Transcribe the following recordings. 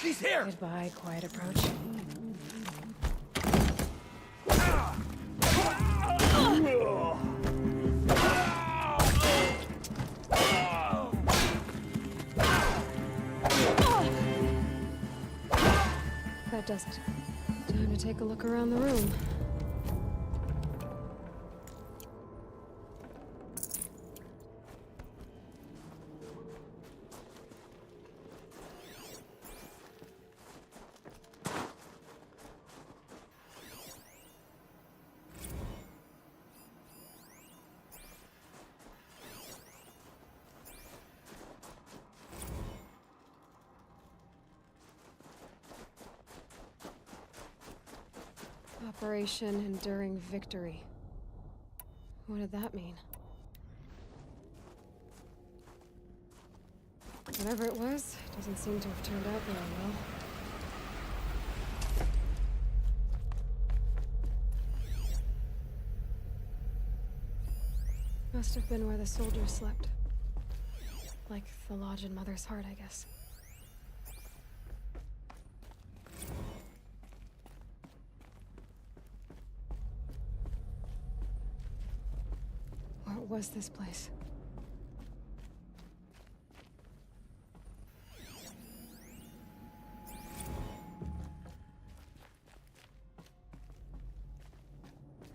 She's here! Goodbye, quiet approach. That does it. Time to take a look around the room. Operation Enduring Victory. What did that mean? Whatever it was, it doesn't seem to have turned out very well. Must have been where the soldiers slept. Like the lodge in Mother's Heart, I guess. What was this place?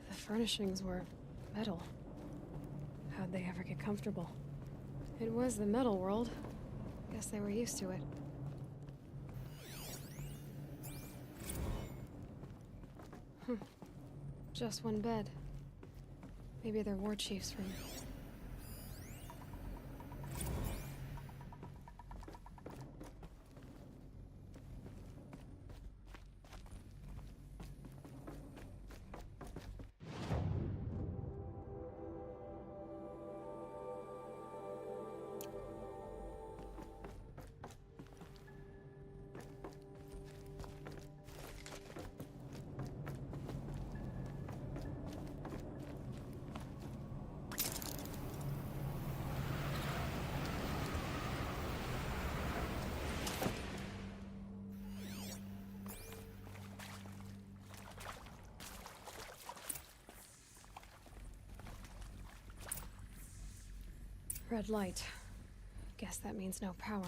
The furnishings were metal. How'd they ever get comfortable? It was the metal world. Guess they were used to it. Just one bed. Maybe they're war chief's room. Red light. Guess that means no power.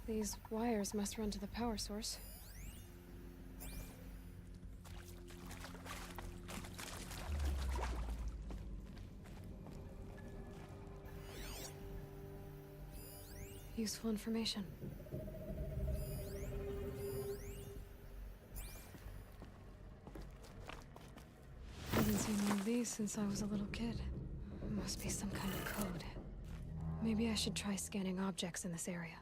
These wires must run to the power source. Useful information. I haven't seen one of these since I was a little kid. Must be some kind of code. Maybe I should try scanning objects in this area.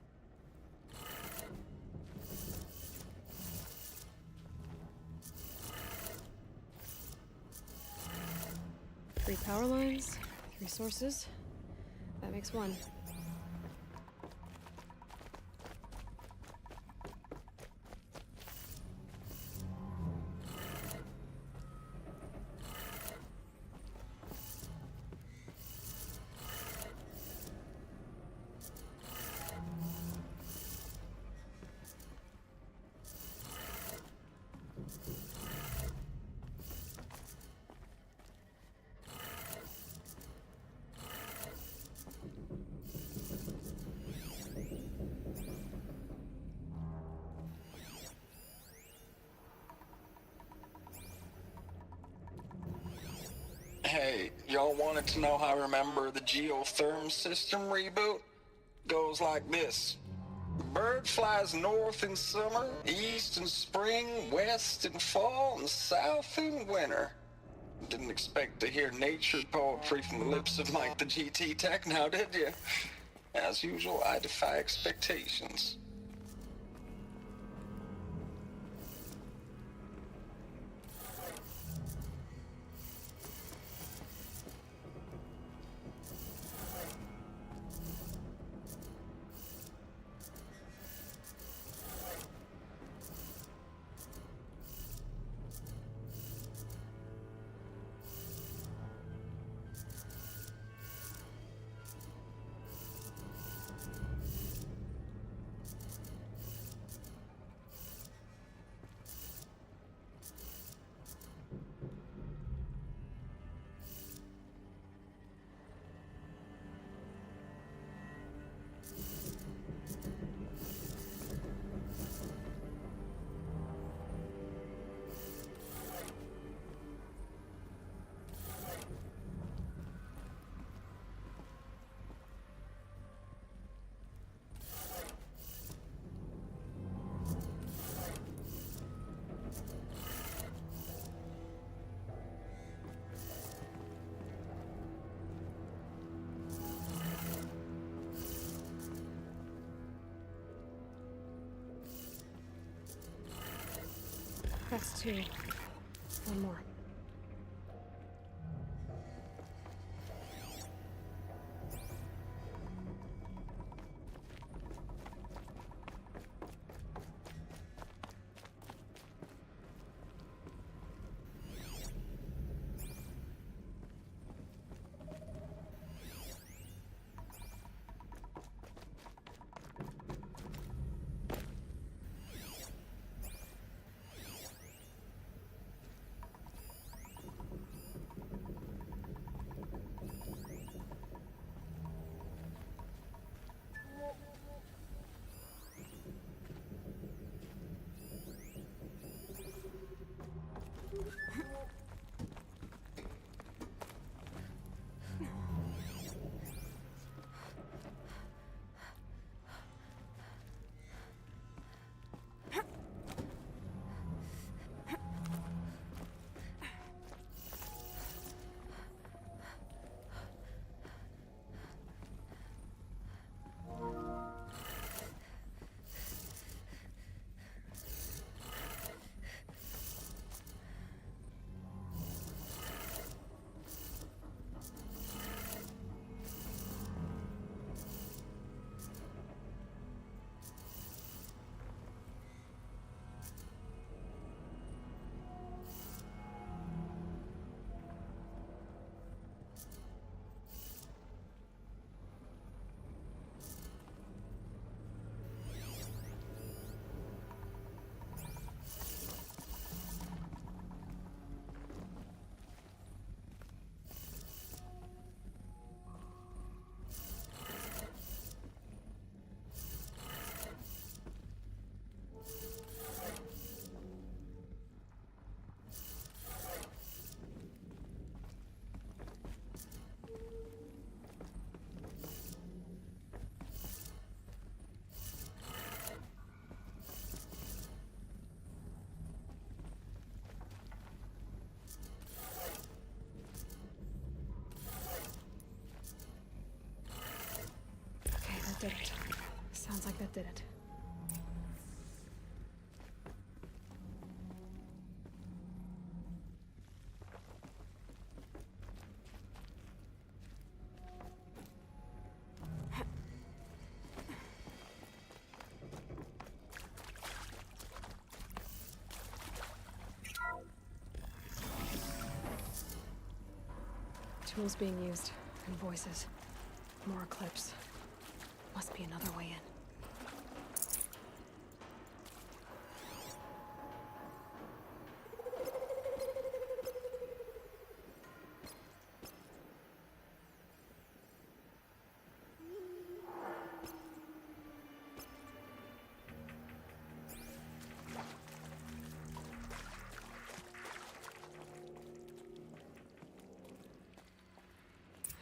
3 power lines, 3 sources. That makes 1. Hey, y'all wanted to know how I remember the geotherm system reboot? Goes like this. The bird flies north in summer, east in spring, west in fall, and south in winter. Didn't expect to hear nature poetry from the lips of Mike the GT Tech now, did you? As usual, I defy expectations. That's two. One more. Did it. Sounds like that did it. Tools being used, and voices. More clips. Must be another way in.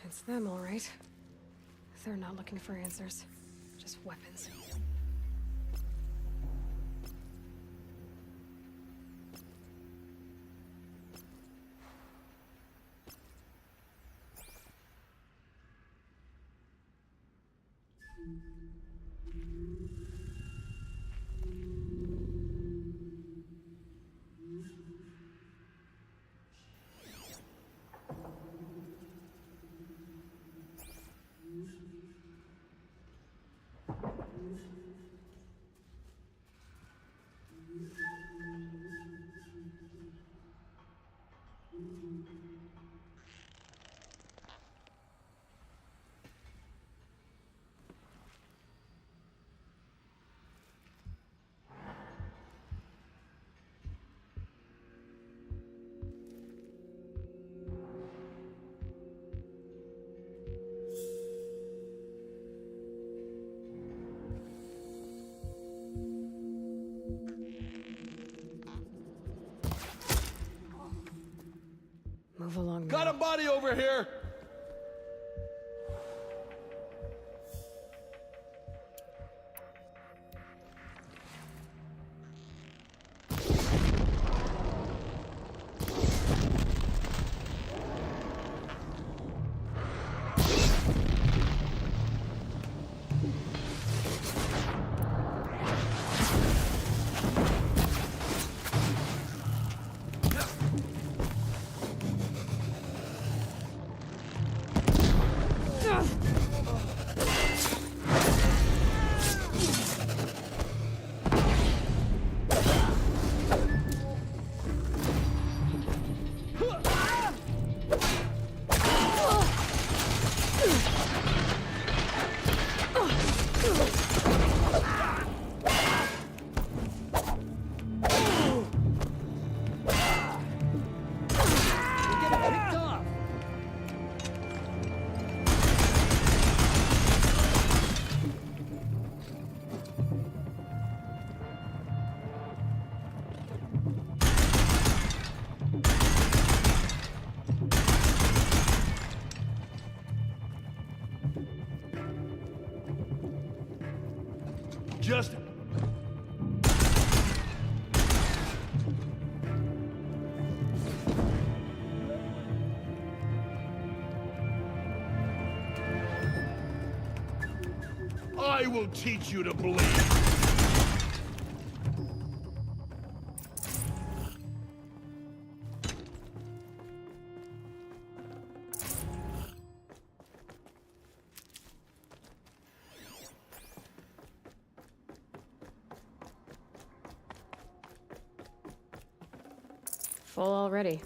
It's them, all right. They're not looking for answers. Just weapons. Move along now. Got a body over here! just... I will teach you to bleed. Full already.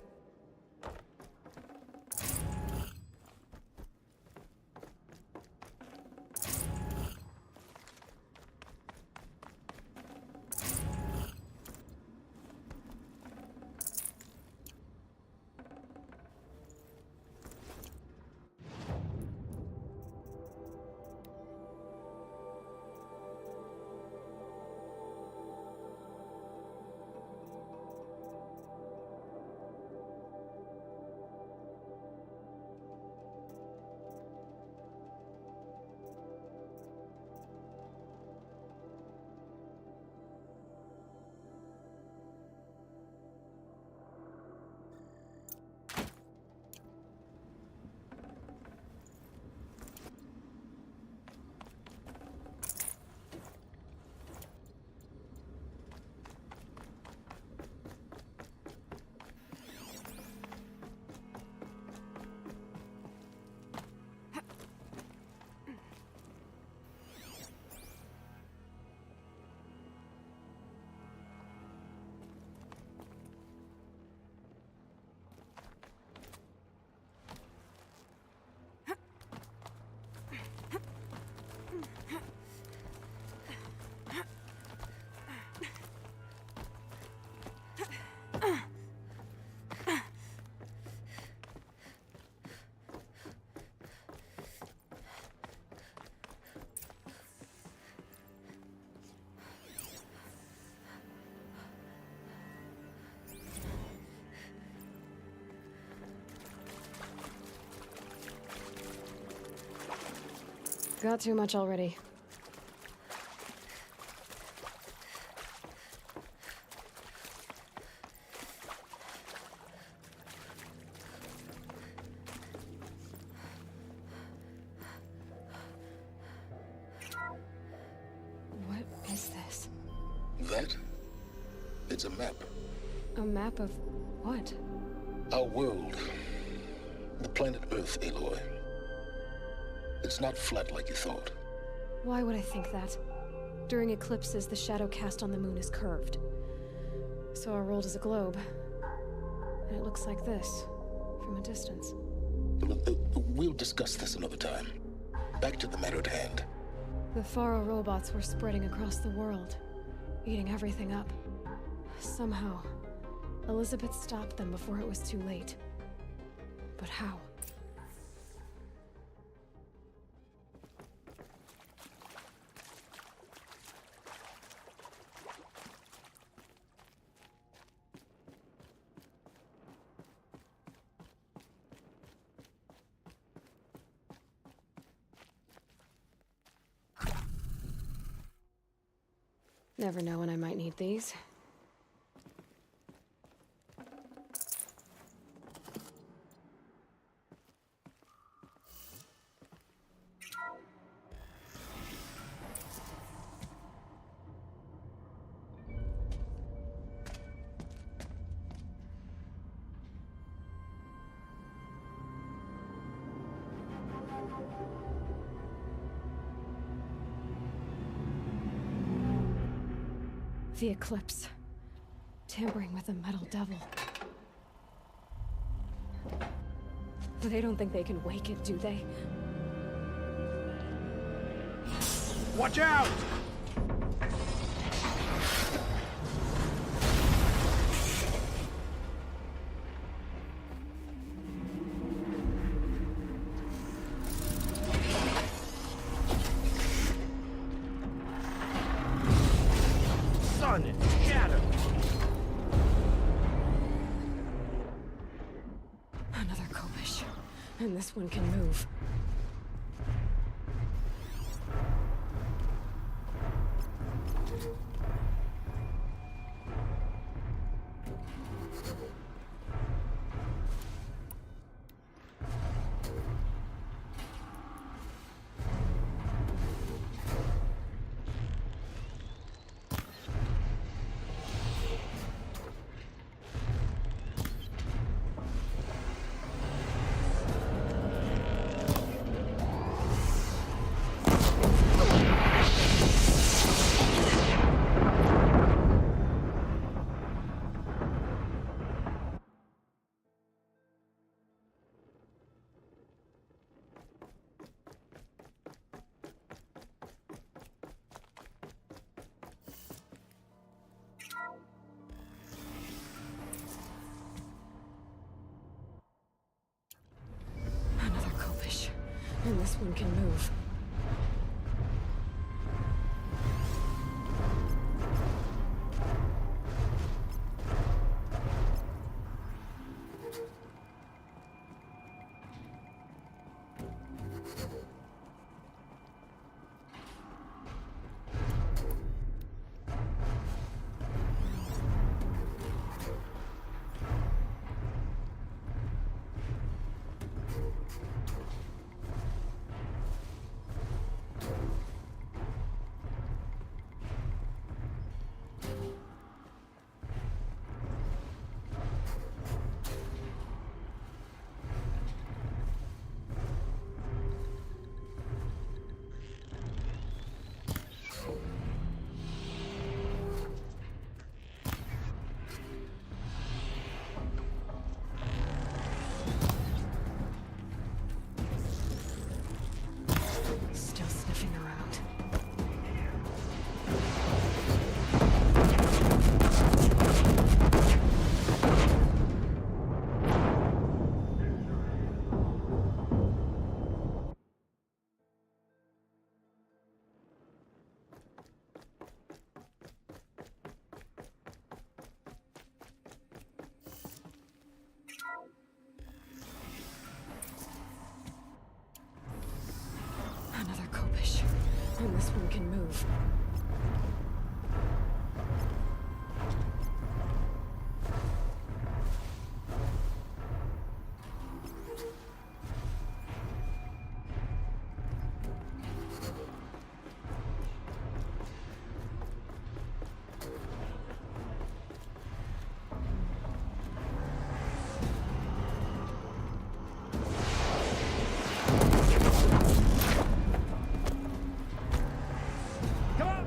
Got too much already. What is this? That? It's a map. A map of what? Our world. The planet Earth, Aloy. It's not flat like you thought. Why would I think that? During eclipses, the shadow cast on the moon is curved. So our world is a globe. And it looks like this, from a distance. We'll discuss this another time. Back to the matter at hand. The Faro robots were spreading across the world, eating everything up. Somehow, Elizabeth stopped them before it was too late. But how? Never know when I might need these. The eclipse. Tampering with the metal devil. They don't think they can wake it, do they? Watch out! Sun, shadow. Another Kopish. And this one can move. And this one can move. Still sniffing around. Another Kopish. And this one can move. Come on!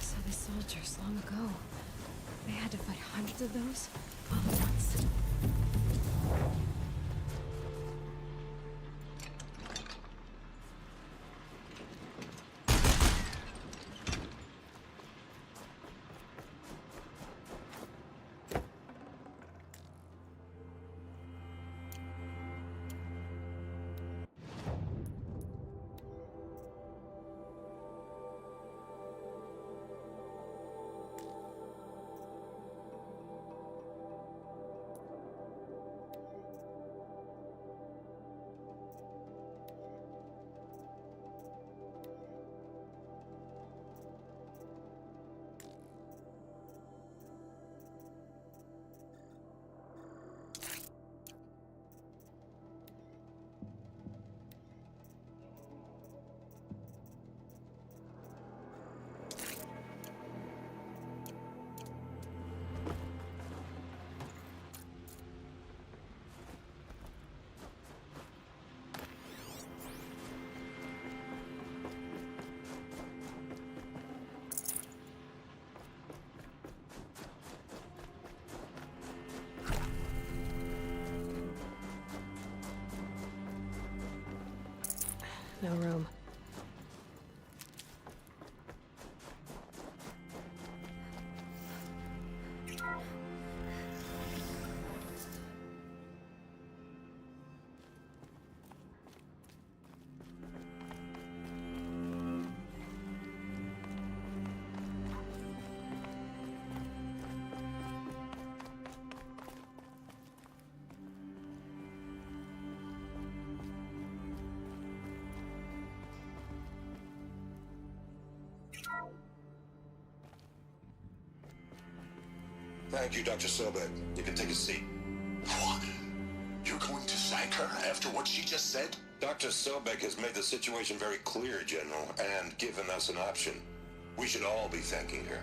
So the soldiers long ago, they had to fight hundreds of those all at once. No room. Thank you, Dr. Sobek. You can take a seat. What? You're going to thank her after what she just said? Dr. Sobek has made the situation very clear, General, and given us an option. We should all be thanking her.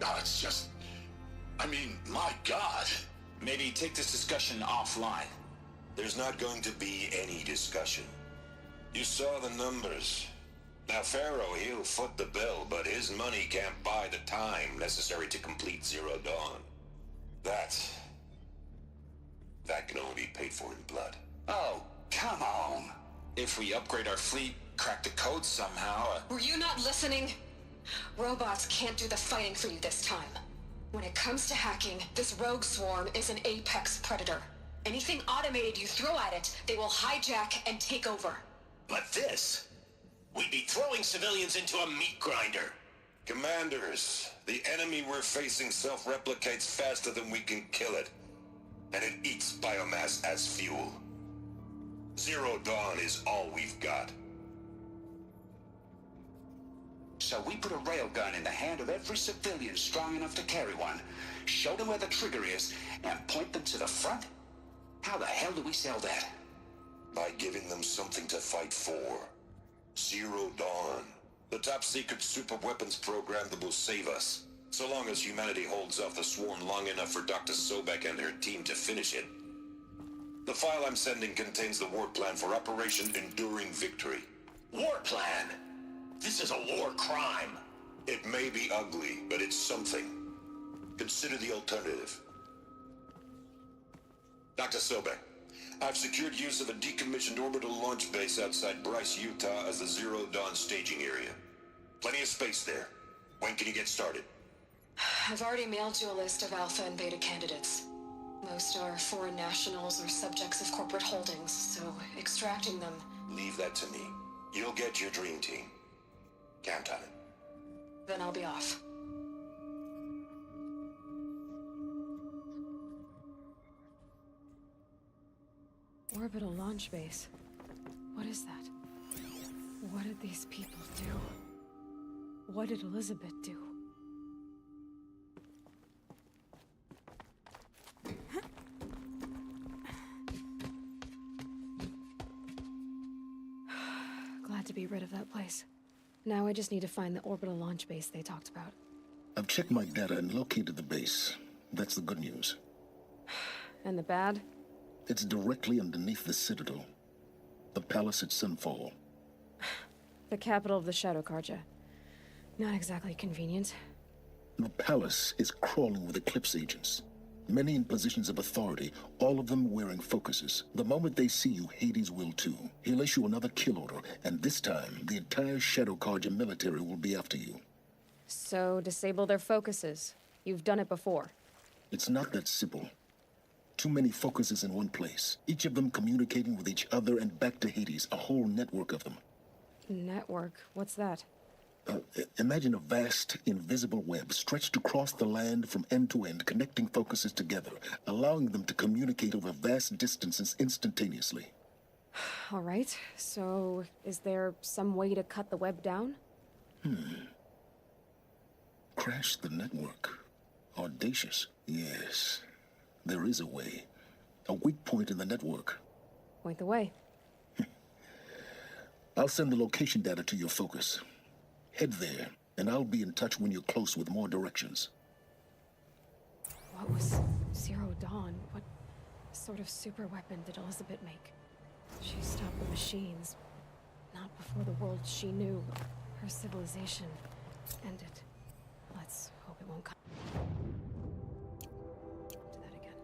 No, it's just... I mean, my God. Maybe take this discussion offline. There's not going to be any discussion. You saw the numbers. Now, Pharaoh, he'll foot the bill, but his money can't buy the time necessary to complete Zero Dawn. That can only be paid for in blood. Oh, come on. If we upgrade our fleet, crack the code somehow... Were you not listening? Robots can't do the fighting for you this time. When it comes to hacking, this rogue swarm is an apex predator. Anything automated you throw at it, they will hijack and take over. But this... we'd be throwing civilians into a meat grinder. Commanders, the enemy we're facing self-replicates faster than we can kill it. And it eats biomass as fuel. Zero Dawn is all we've got. So we put a railgun in the hand of every civilian strong enough to carry one, show them where the trigger is, and point them to the front? How the hell do we sell that? By giving them something to fight for. Zero Dawn. The top-secret super-weapons program that will save us. So long as humanity holds off the swarm long enough for Dr. Sobek and her team to finish it. The file I'm sending contains the war plan for Operation Enduring Victory. War plan? This is a war crime. It may be ugly, but it's something. Consider the alternative. Dr. Sobek, I've secured use of a decommissioned orbital launch base outside Bryce, Utah as the Zero Dawn staging area. Plenty of space there. When can you get started? I've already mailed you a list of alpha and beta candidates. Most are foreign nationals or subjects of corporate holdings, so extracting them... Leave that to me. You'll get your dream team. Count on it. Then I'll be off. Orbital launch base. What is that? What did these people do? What did Elizabeth do? Glad to be rid of that place. Now I just need to find the orbital launch base they talked about. I've checked my data and located the base. That's the good news. And the bad? It's directly underneath the Citadel. The palace at Sunfall. The capital of the Shadow Carja. Not exactly convenient. The palace is crawling with Eclipse agents. Many in positions of authority, all of them wearing focuses. The moment they see you, Hades will too. He'll issue another kill order, and this time, the entire Shadow Carja military will be after you. So, disable their focuses. You've done it before. It's not that simple. Too many focuses in one place, each of them communicating with each other and back to Hades, a whole network of them. Network? What's that? Imagine a vast, invisible web stretched across the land from end to end, connecting focuses together, allowing them to communicate over vast distances instantaneously. All right, so is there some way to cut the web down? Crash the network. Audacious. Yes, there is a way. A weak point in the network. Point the way. I'll send the location data to your focus. Head there, and I'll be in touch when you're close with more directions. What was Zero Dawn? What sort of super weapon did Elizabeth make? She stopped the machines. Not before the world she knew, her civilization, ended. Let's hope it won't come to that again.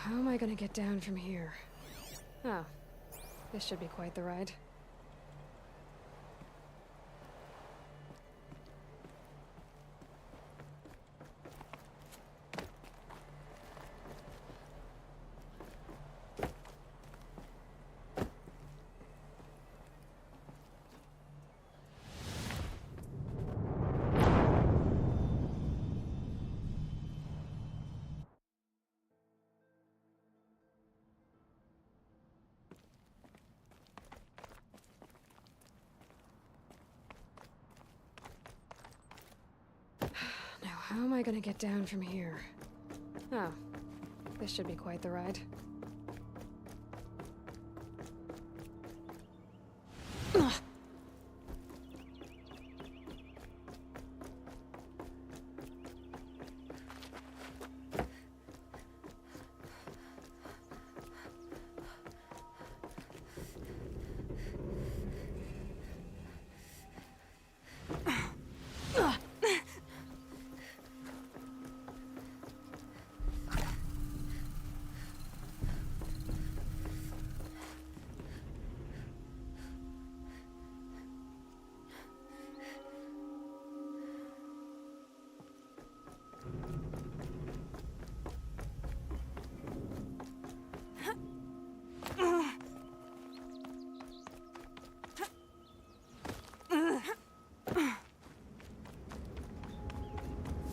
how am I gonna get down from here? Oh, this should be quite the ride. Now, how am I gonna get down from here? Oh, this should be quite the ride. Ugh.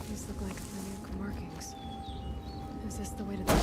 These look like minute markings. Is this the way to the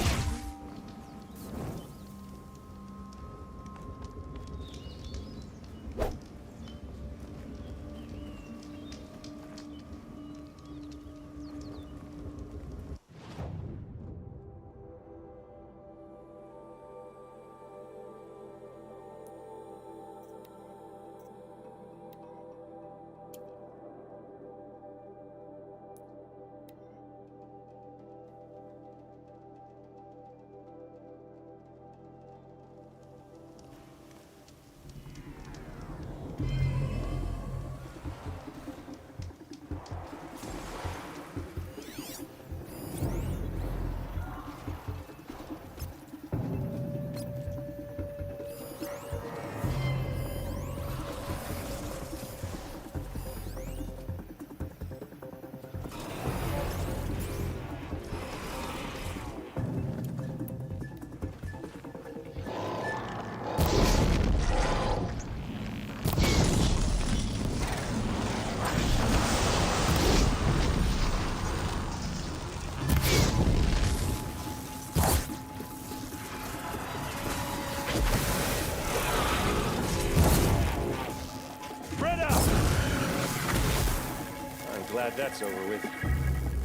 Glad that's over with.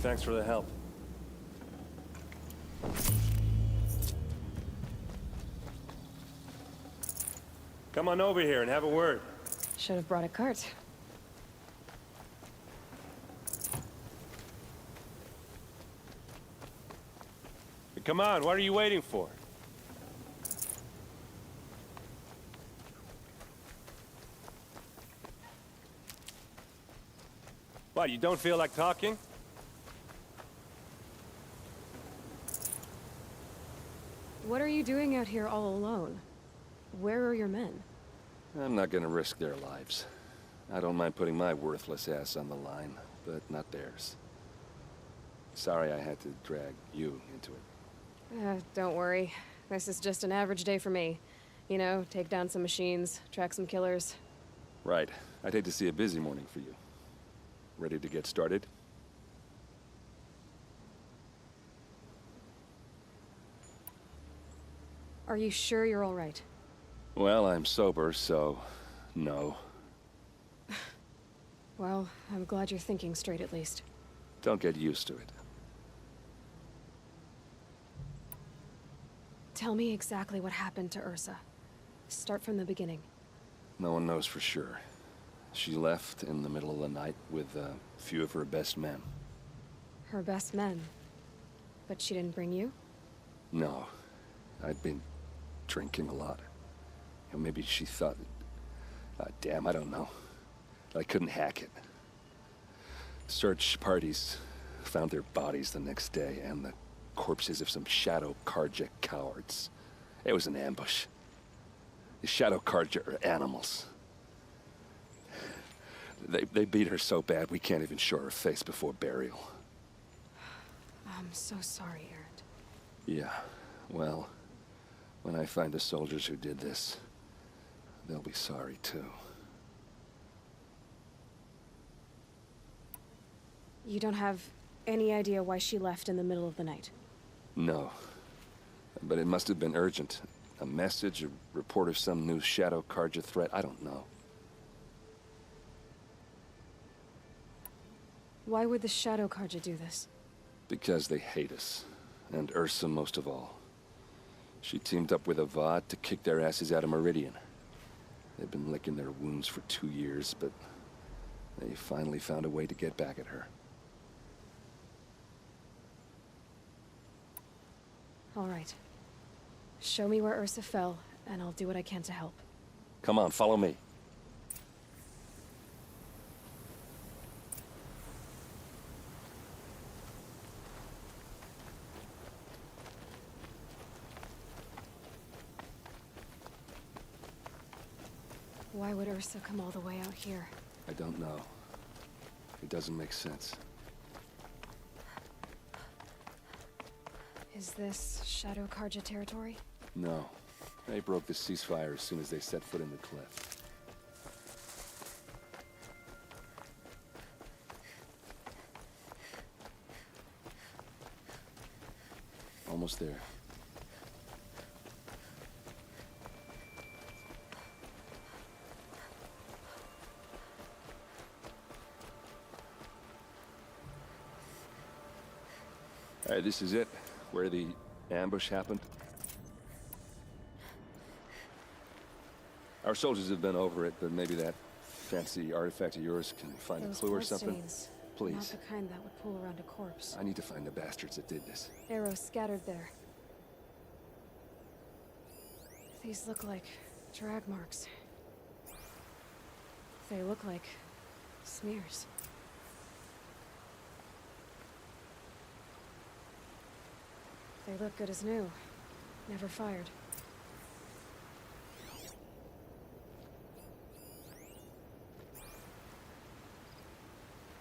Thanks for the help. Come on over here and have a word. Should have brought a cart. Come on, what are you waiting for? What, you don't feel like talking? What are you doing out here all alone? Where are your men? I'm not gonna risk their lives. I don't mind putting my worthless ass on the line, but not theirs. Sorry I had to drag you into it. Don't worry. This is just an average day for me. You know, take down some machines, track some killers. Right. I'd hate to see a busy morning for you. Ready to get started? Are you sure you're all right? Well, I'm sober, so no. Well, I'm glad you're thinking straight at least. Don't get used to it. Tell me exactly what happened to Ursa. Start from the beginning. No one knows for sure. She left in the middle of the night with a few of her best men. Her best men? But she didn't bring you? No. I'd been drinking a lot. And maybe she thought... damn, I don't know. I couldn't hack it. Search parties found their bodies the next day, and the corpses of some Shadow Karja cowards. It was an ambush. The Shadow Karja are animals. They beat her so bad we can't even show her face before burial. I'm so sorry, Erend. Yeah, well, when I find the soldiers who did this, they'll be sorry too. You don't have any idea why she left in the middle of the night? No. But it must have been urgent. A message, a report of some new Shadow Karja threat, I don't know. Why would the Shadow Karja do this? Because they hate us. And Ursa most of all. She teamed up with Avad to kick their asses out of Meridian. They've been licking their wounds for 2 years, but they finally found a way to get back at her. All right. Show me where Ursa fell, and I'll do what I can to help. Come on, follow me. Why would Ursa come all the way out here? I don't know. It doesn't make sense. Is this Shadow Karja territory? No. They broke the ceasefire as soon as they set foot in the cliff. Almost there. All right, this is it. Where the ambush happened. Our soldiers have been over it, but maybe that fancy artifact of yours can find a clue or something. Stains. Please. Not the kind that would pull around a corpse. I need to find the bastards that did this. Arrows scattered there. These look like drag marks. They look like smears. They look good as new. Never fired.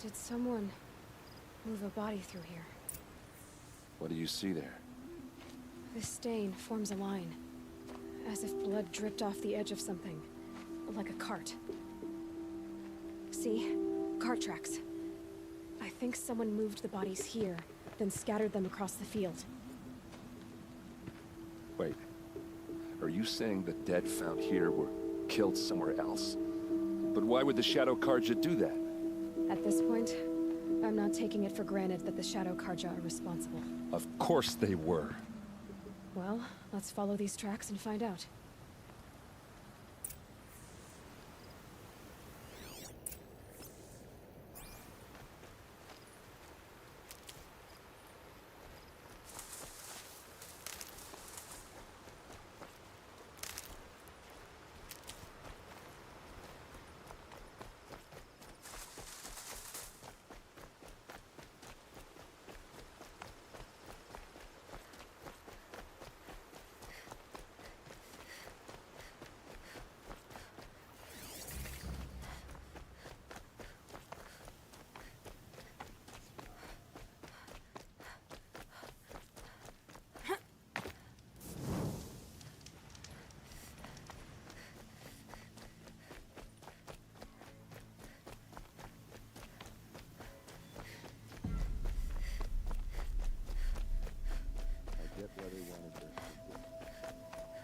Did someone move a body through here? What do you see there? This stain forms a line, as if blood dripped off the edge of something, like a cart. See? Cart tracks. I think someone moved the bodies here, then scattered them across the field. Wait. Are you saying the dead found here were killed somewhere else? But why would the Shadow Karja do that? At this point, I'm not taking it for granted that the Shadow Karja are responsible. Of course they were. Well, let's follow these tracks and find out.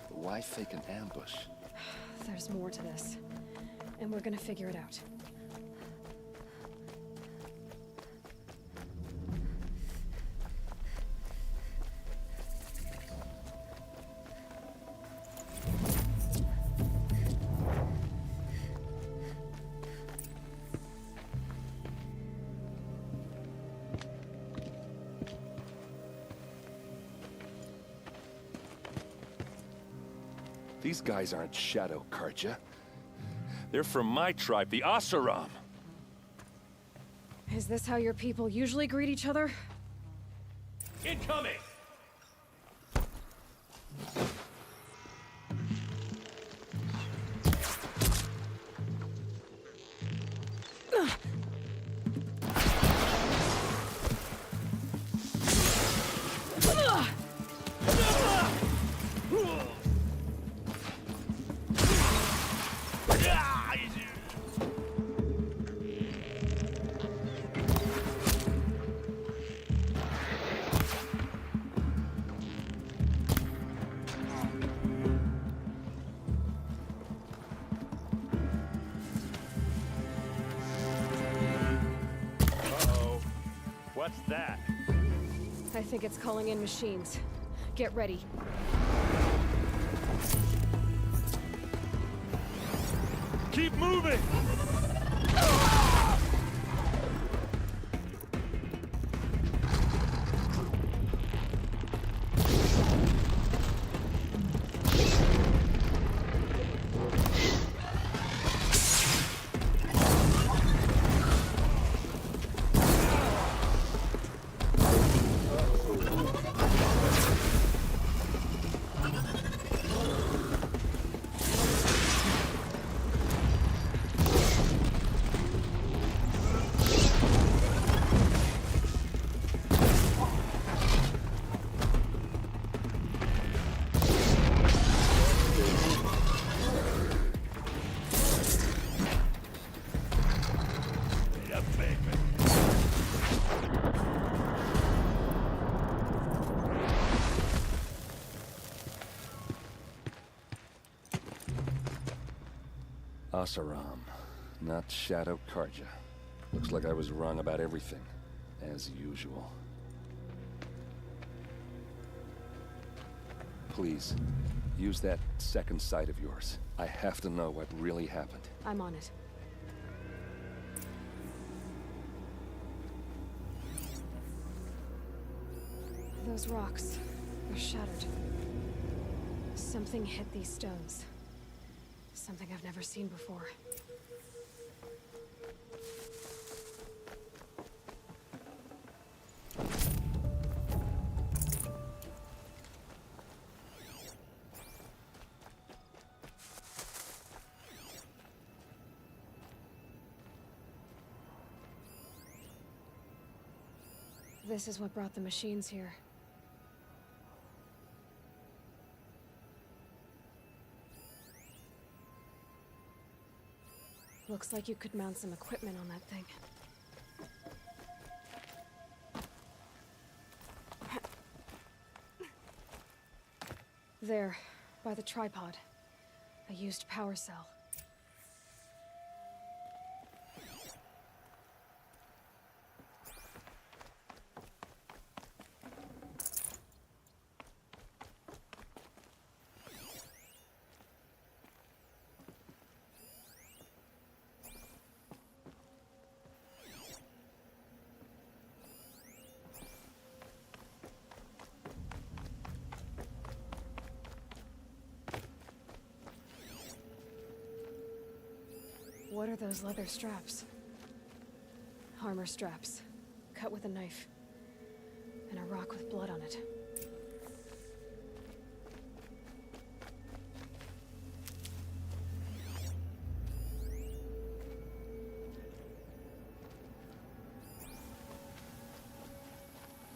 But why fake an ambush? There's more to this, and we're gonna figure it out. These guys aren't Shadow Karja. They're from my tribe, the Oseram. Is this how your people usually greet each other? Incoming! What's that? I think it's calling in machines. Get ready. Keep moving! Asaram, not Shadow Karja. Looks like I was wrong about everything, as usual. Please, use that second sight of yours. I have to know what really happened. I'm on it. Those rocks, they're shattered. Something hit these stones. Something I've never seen before. This is what brought the machines here. Looks like you could mount some equipment on that thing. There, by the tripod. A used power cell. What are those leather straps? Armor straps, cut with a knife, and a rock with blood on it.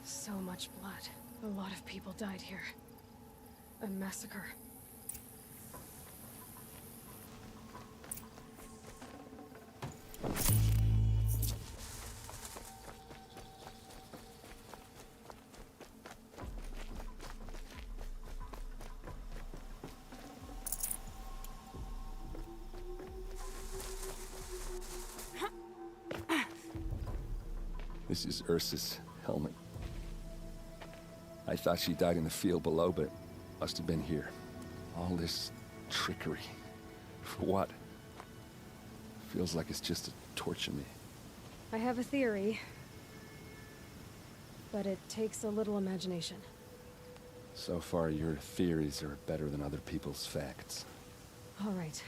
So much blood. A lot of people died here. A massacre. This is Ursa's helmet. I thought she died in the field below, but must have been here. All this trickery. For what? Feels like it's just to torture me. I have a theory, but it takes a little imagination. So far, your theories are better than other people's facts. All right.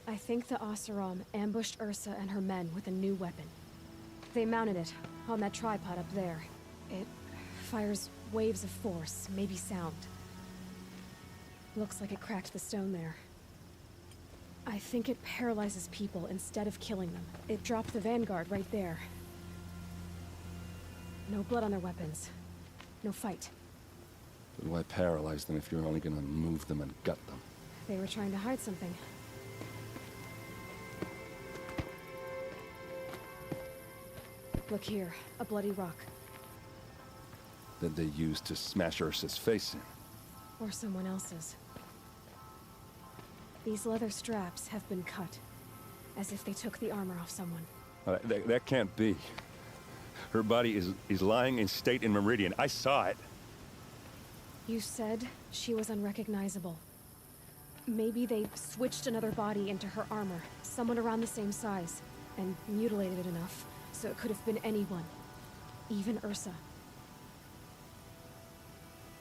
I think the Oseram ambushed Ursa and her men with a new weapon. They mounted it on that tripod up there. It fires waves of force, maybe sound. Looks like it cracked the stone there. I think it paralyzes people instead of killing them. It dropped the vanguard right there. No blood on their weapons. No fight. But why paralyze them if you're only gonna move them and gut them? They were trying to hide something. Look here, a bloody rock. That they used to smash Ursa's face in. Or someone else's. These leather straps have been cut, as if they took the armor off someone. That can't be. Her body is lying in state in Meridian. I saw it. You said she was unrecognizable. Maybe they switched another body into her armor, someone around the same size, and mutilated it enough, so it could have been anyone. Even Ursa.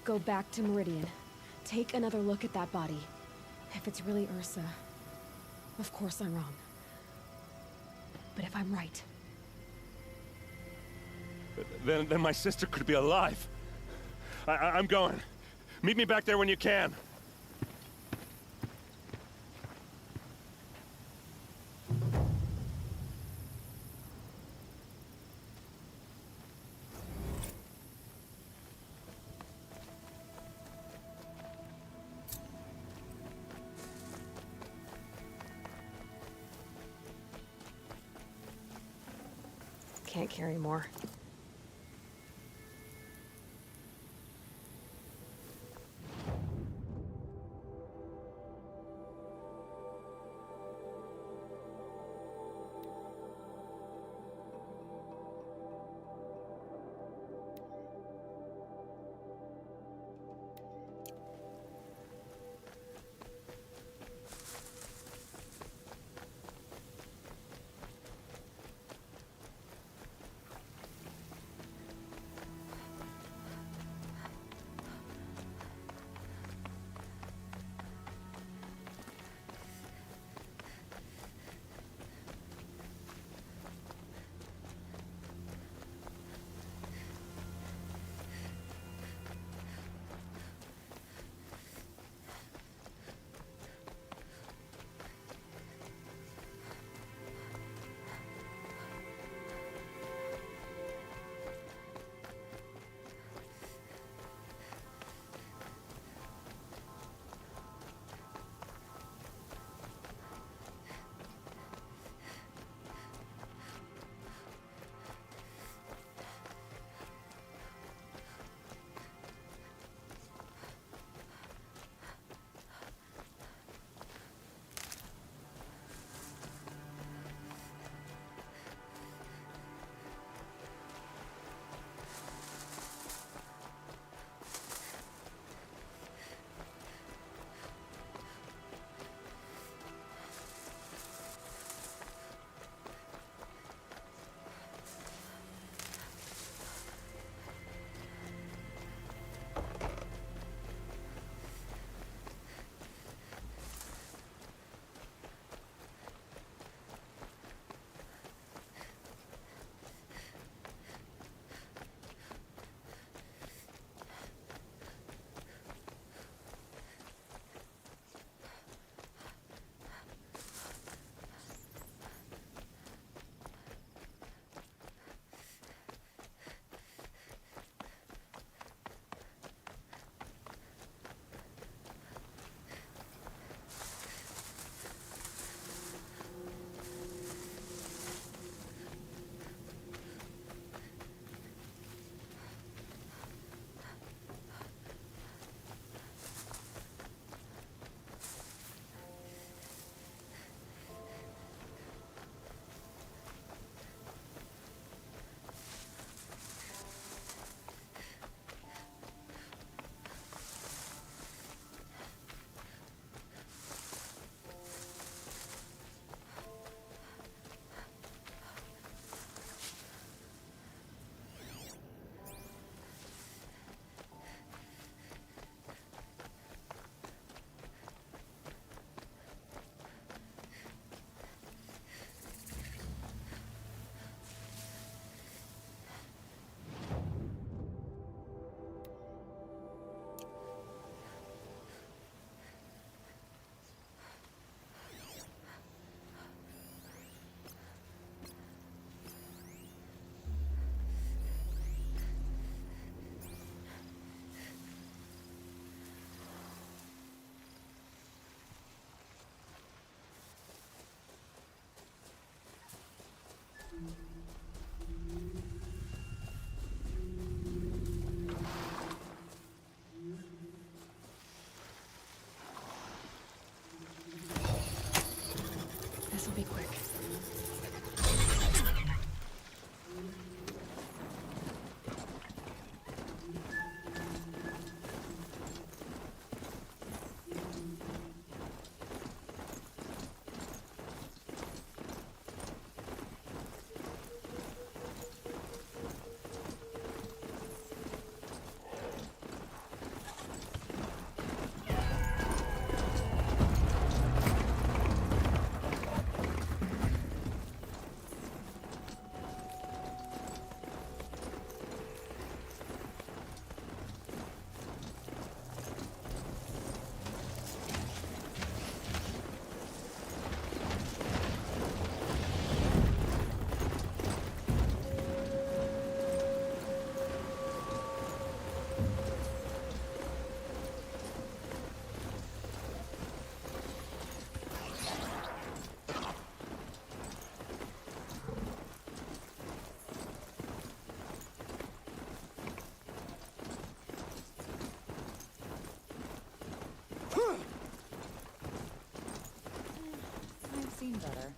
Go back to Meridian. Take another look at that body. If it's really Ursa, of course I'm wrong. But if I'm right... Then my sister could be alive. I'm going. Meet me back there when you can. Can't carry more. better.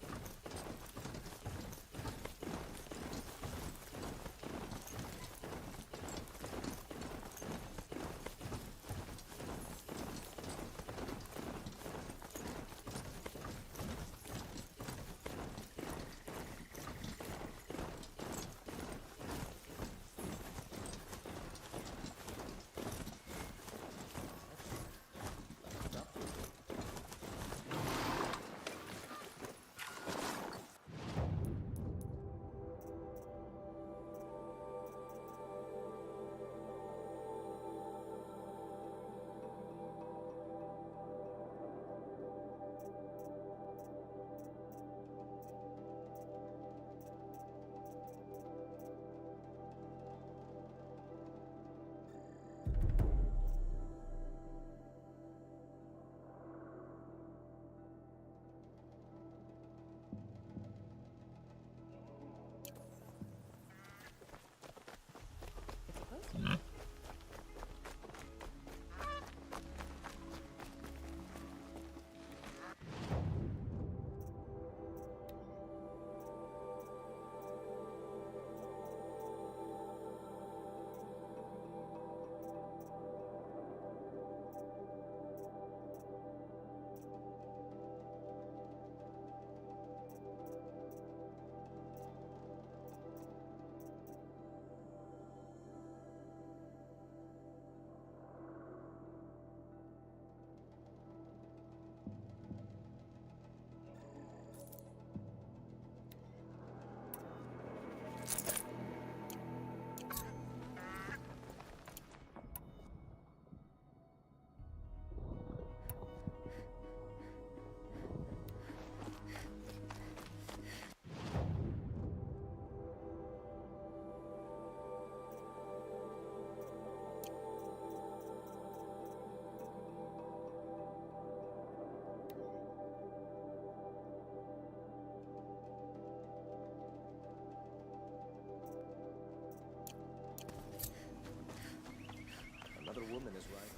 Another woman is right.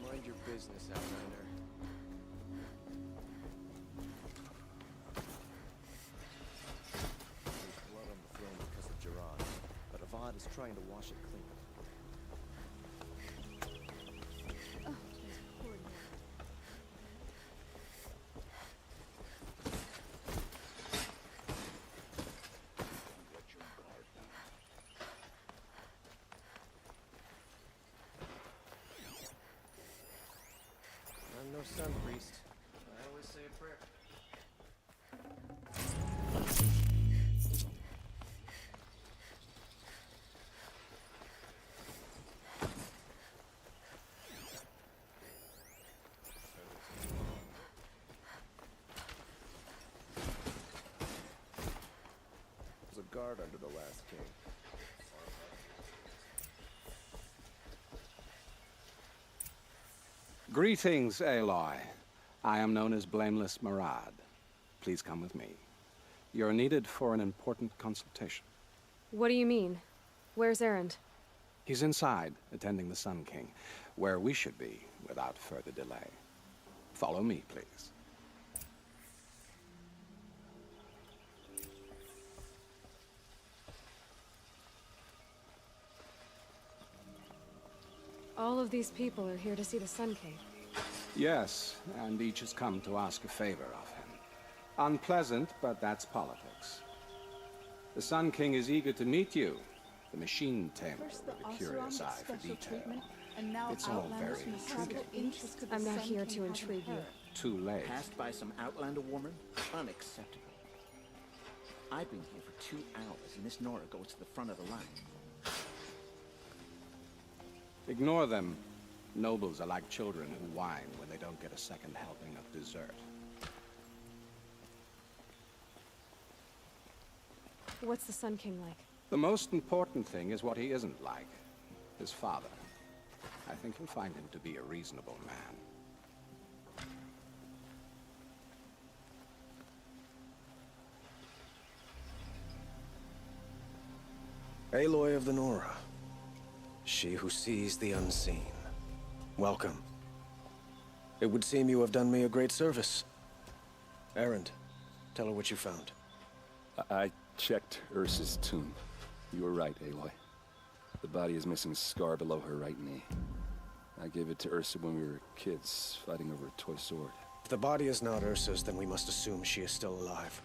Mind your business, Outlander. There's blood on the throne because of Gerard, but Avad is trying to wash it clean. I'm no sun priest. I always say a prayer. There's a guard under the last king. Greetings, Aloy. I am known as Blameless Marad. Please come with me. You're needed for an important consultation. What do you mean? Where's Erend? He's inside, attending the Sun King, where we should be without further delay. Follow me, please. All of these people are here to see the Sun King. Yes, and each has come to ask a favor of him. Unpleasant, but that's politics. The Sun King is eager to meet you, the machine tamer with a curious eye for detail. It's all very intriguing. I'm not here to intrigue you. Too late. Passed by some Outlander woman? Unacceptable. I've been here for 2 hours, and this Nora goes to the front of the line. Ignore them. Nobles are like children who whine when they don't get a second helping of dessert. What's the Sun King like? The most important thing is what he isn't like. His father. I think you'll find him to be a reasonable man. Aloy of the Nora. She who sees the unseen. Welcome. It would seem you have done me a great service. Erend, tell her what you found. I checked Ursa's tomb. You were right, Aloy. The body is missing a scar below her right knee. I gave it to Ursa when we were kids, fighting over a toy sword. If the body is not Ursa's, then we must assume she is still alive.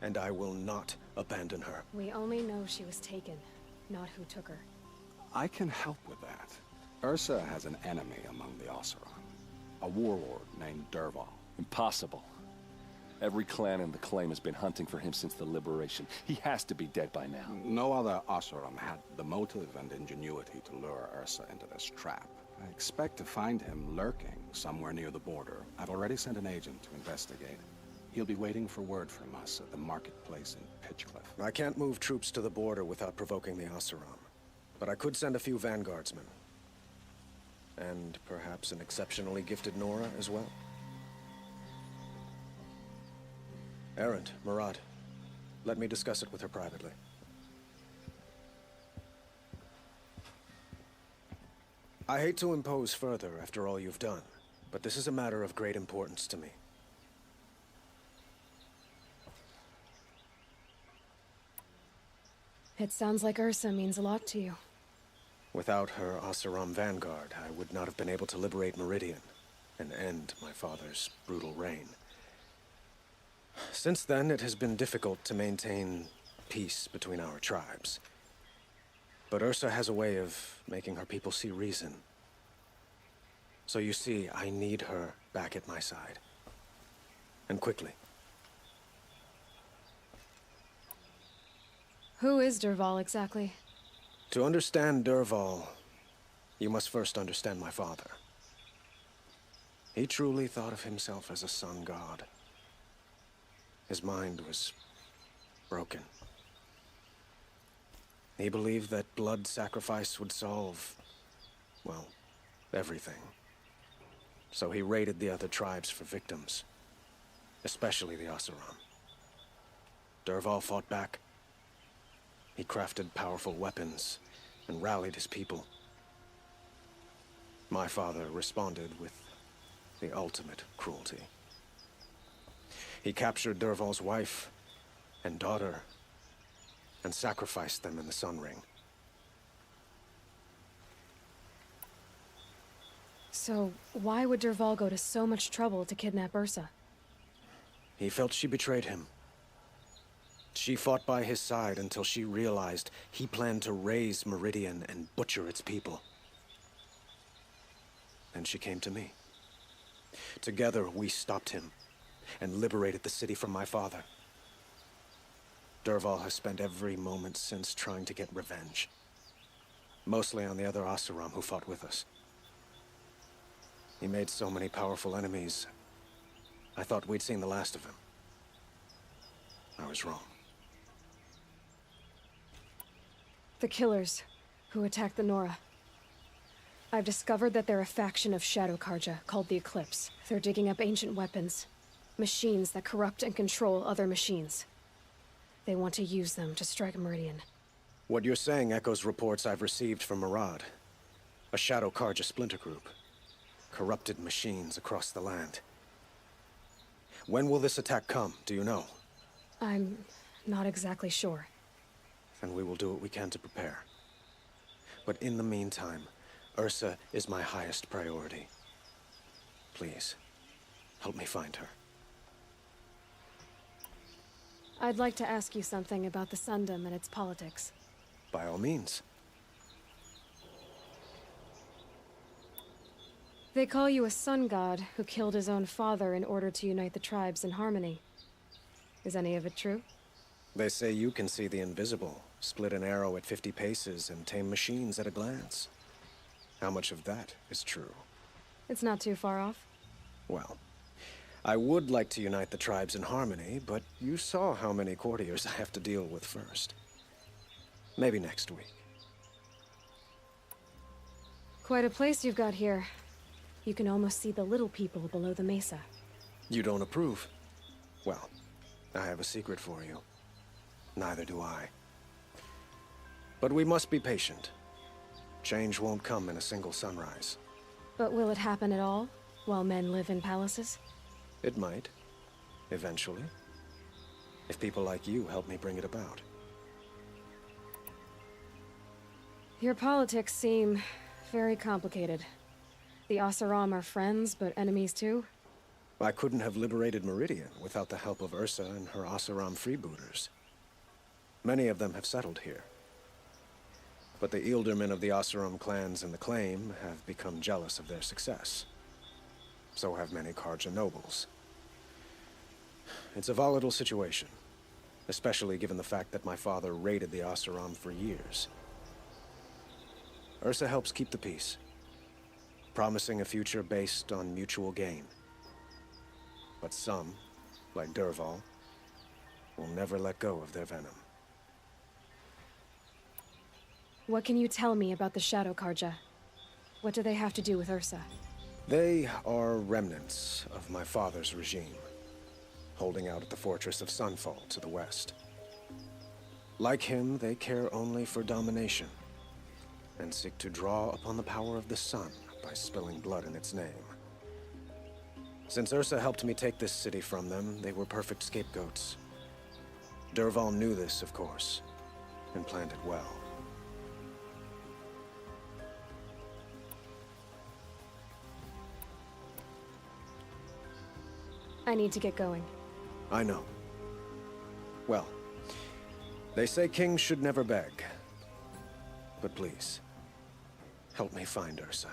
And I will not abandon her. We only know she was taken, not who took her. I can help with that. Ursa has an enemy among the Oseram. A warlord named Dervahl. Impossible. Every clan in the claim has been hunting for him since the liberation. He has to be dead by now. No other Oseram had the motive and ingenuity to lure Ursa into this trap. I expect to find him lurking somewhere near the border. I've already sent an agent to investigate. He'll be waiting for word from us at the marketplace in Pitchcliff. I can't move troops to the border without provoking the Oseram. But I could send a few vanguardsmen. And perhaps an exceptionally gifted Nora as well. Erend, Murad, let me discuss it with her privately. I hate to impose further after all you've done, but this is a matter of great importance to me. It sounds like Ursa means a lot to you. Without her Oseram vanguard, I would not have been able to liberate Meridian and end my father's brutal reign. Since then, it has been difficult to maintain peace between our tribes. But Ursa has a way of making her people see reason. So you see, I need her back at my side. And quickly. Who is Dervahl exactly? To understand Dervahl, you must first understand my father. He truly thought of himself as a sun god. His mind was broken. He believed that blood sacrifice would solve, well, everything. So he raided the other tribes for victims, especially the Oseram. Dervahl fought back. He crafted powerful weapons and rallied his people. My father responded with the ultimate cruelty. He captured Dervahl's wife and daughter and sacrificed them in the Sun Ring. So, why would Dervahl go to so much trouble to kidnap Ursa? He felt she betrayed him. She fought by his side until she realized he planned to raise Meridian and butcher its people. Then she came to me. Together, we stopped him and liberated the city from my father. Dervahl has spent every moment since trying to get revenge. Mostly on the other Oseram who fought with us. He made so many powerful enemies, I thought we'd seen the last of him. I was wrong. The killers who attacked the Nora. I've discovered that they're a faction of Shadow Karja called the Eclipse. They're digging up ancient weapons. Machines that corrupt and control other machines. They want to use them to strike Meridian. What you're saying echoes reports I've received from Murad. A Shadow Karja splinter group. Corrupted machines across the land. When will this attack come, do you know? I'm not exactly sure. And we will do what we can to prepare. But in the meantime, Ursa is my highest priority. Please, help me find her. I'd like to ask you something about the Sundom and its politics. By all means. They call you a sun god who killed his own father in order to unite the tribes in harmony. Is any of it true? They say you can see the invisible, split an arrow at 50 paces, and tame machines at a glance. How much of that is true? It's not too far off. Well, I would like to unite the tribes in harmony, but you saw how many courtiers I have to deal with first. Maybe next week. Quite a place you've got here. You can almost see the little people below the mesa. You don't approve? Well, I have a secret for you. Neither do I. But we must be patient. Change won't come in a single sunrise. But will it happen at all? while men live in palaces? It might. Eventually. If people like you help me bring it about. Your politics seem very complicated. The Oseram are friends, but enemies too? I couldn't have liberated Meridian without the help of Ursa and her Oseram freebooters. Many of them have settled here. But the Ealdormen of the Oseram clans in the Claim have become jealous of their success. So have many Karja nobles. It's a volatile situation, especially given the fact that my father raided the Oseram for years. Ursa helps keep the peace, promising a future based on mutual gain. But some, like Dervahl, will never let go of their venom. What can you tell me about the Shadow Karja? What do they have to do with Ursa? They are remnants of my father's regime, holding out at the fortress of Sunfall to the west. Like him, they care only for domination, and seek to draw upon the power of the sun by spilling blood in its name. Since Ursa helped me take this city from them, they were perfect scapegoats. Dervahl knew this, of course, and planned it well. I need to get going. I know. Well, they say kings should never beg. But please, help me find Ursa.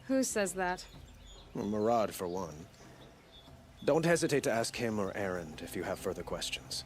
Who says that? Well, Murad, for one. Don't hesitate to ask him or Erend if you have further questions.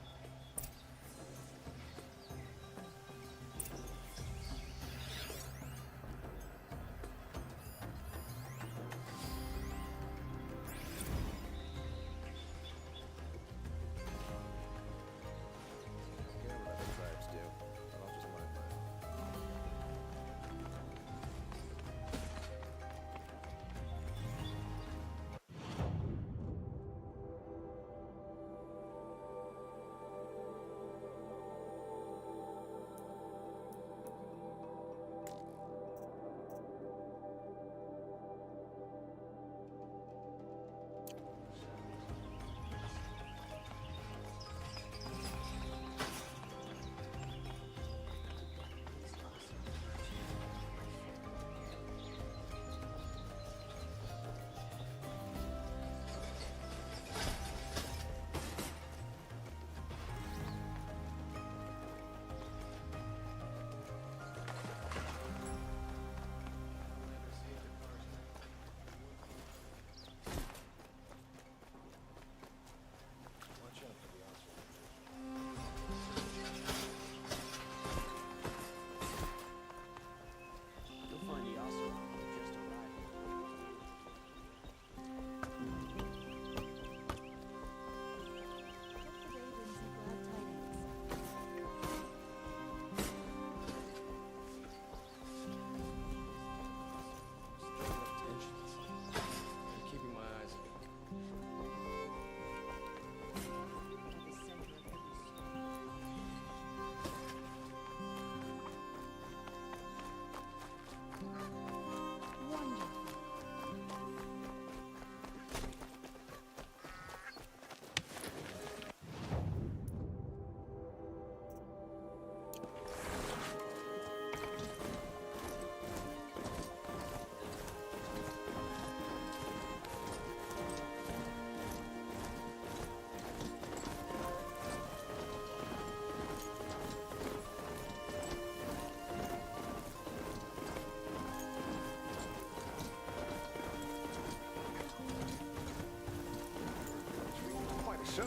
So,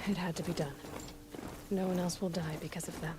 It had to be done. No one else will die because of them.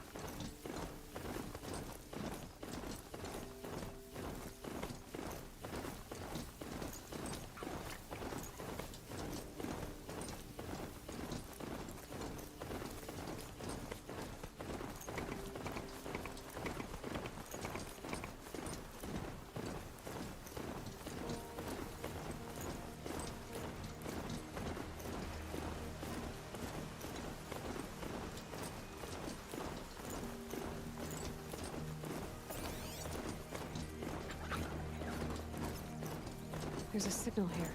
There's a signal here.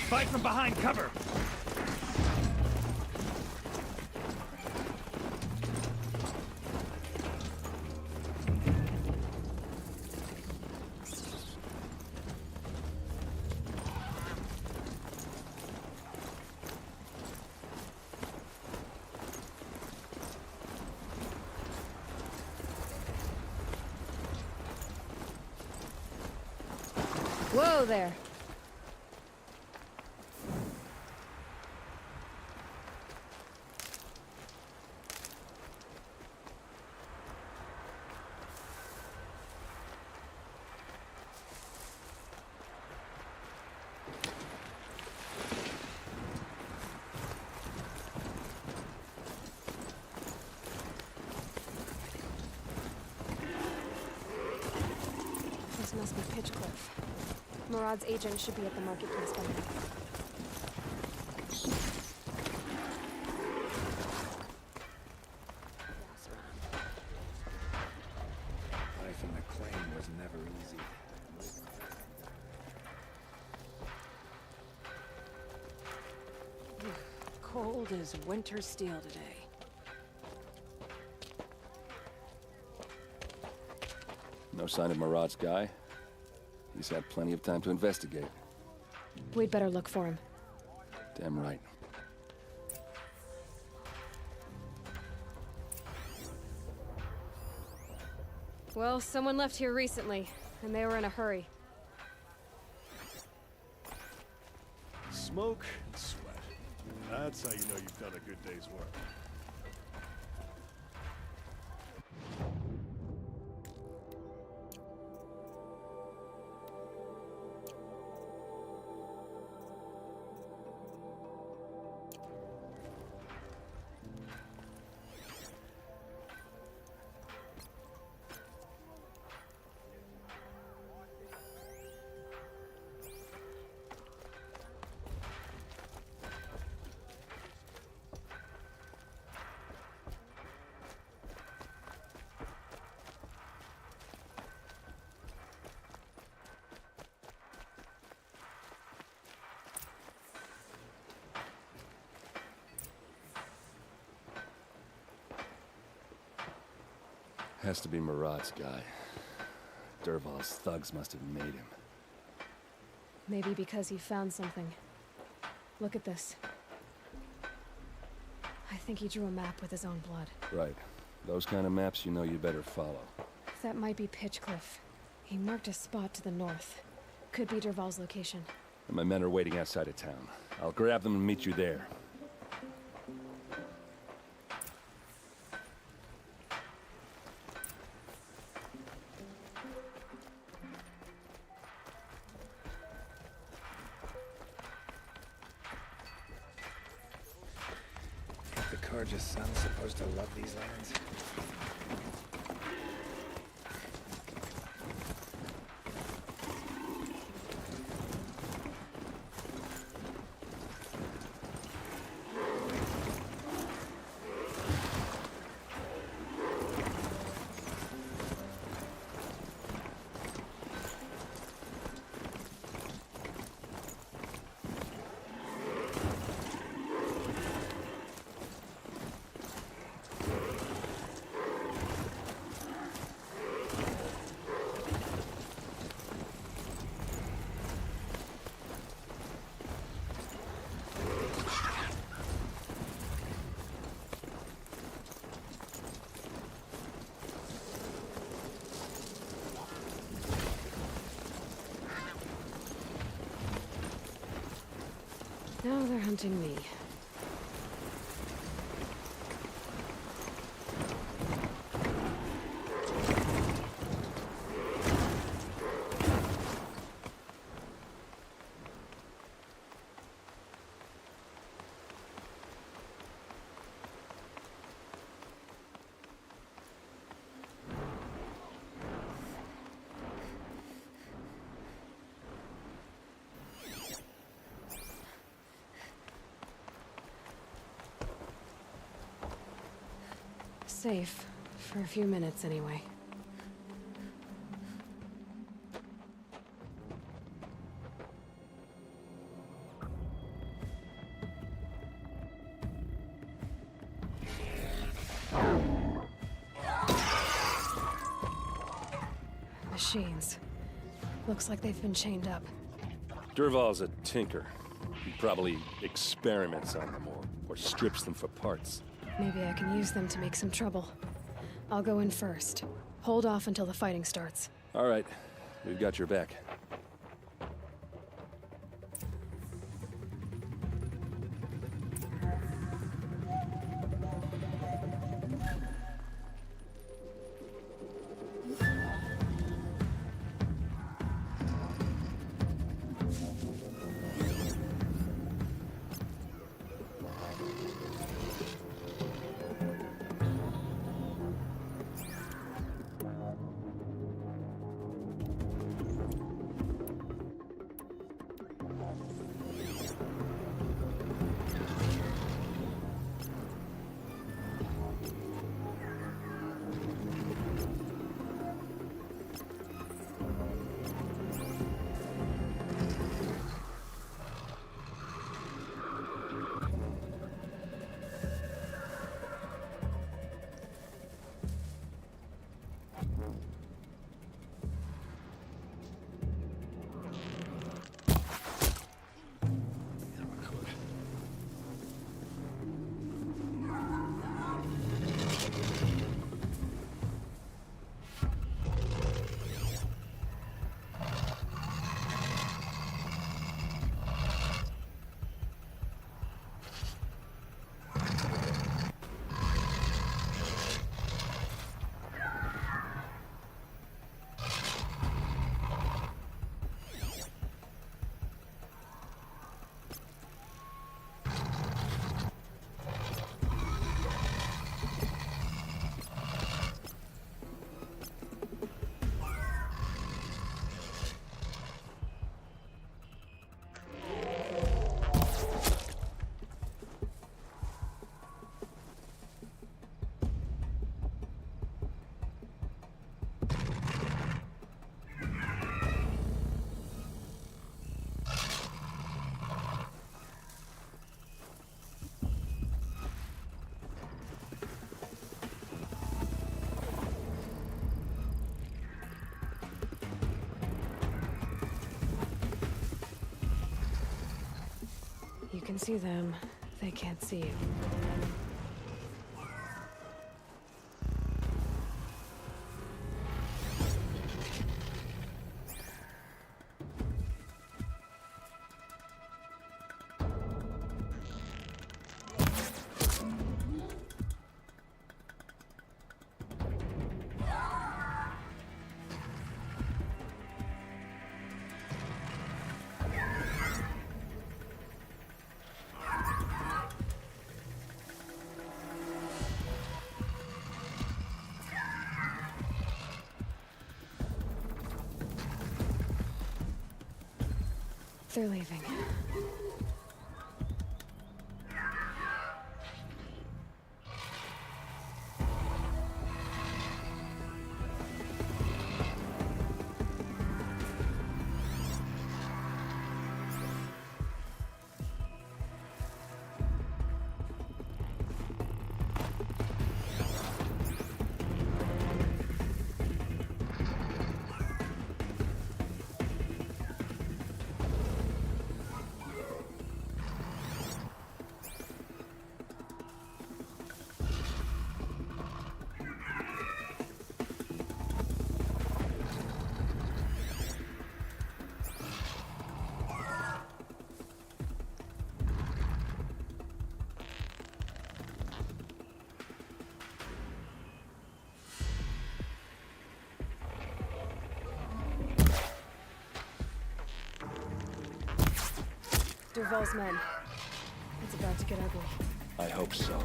Fight from behind cover! Whoa there! This must be Pitchcliff. Murad's agent should be at the marketplace by now. Life in the claim was never easy. Cold as winter steel today. No sign of Murad's guy. He's had plenty of time to investigate. We'd better look for him. Damn right. Well, someone left here recently, and they were in a hurry. Smoke and sweat. That's how you know you've done a good day's work. Has to be Murad's guy. Dervahl's thugs must have made him. Maybe because he found something. Look at this. I think he drew a map with his own blood. Right. Those kind of maps you know you better follow. That might be Pitchcliff. He marked a spot to the north. Could be Derval's location. And my men are waiting outside of town. I'll grab them and meet you there. The gorgeous son's supposed to love these lands. Now they're hunting me. Safe. For a few minutes, anyway. Machines. Looks like they've been chained up. Derval's a tinker. He probably experiments on them or strips them for parts. Maybe I can use them to make some trouble. I'll go in first. Hold off until the fighting starts. All right. We've got your back. You can see them. They can't see you. They're leaving. Duval's men. It's about to get ugly. I hope so.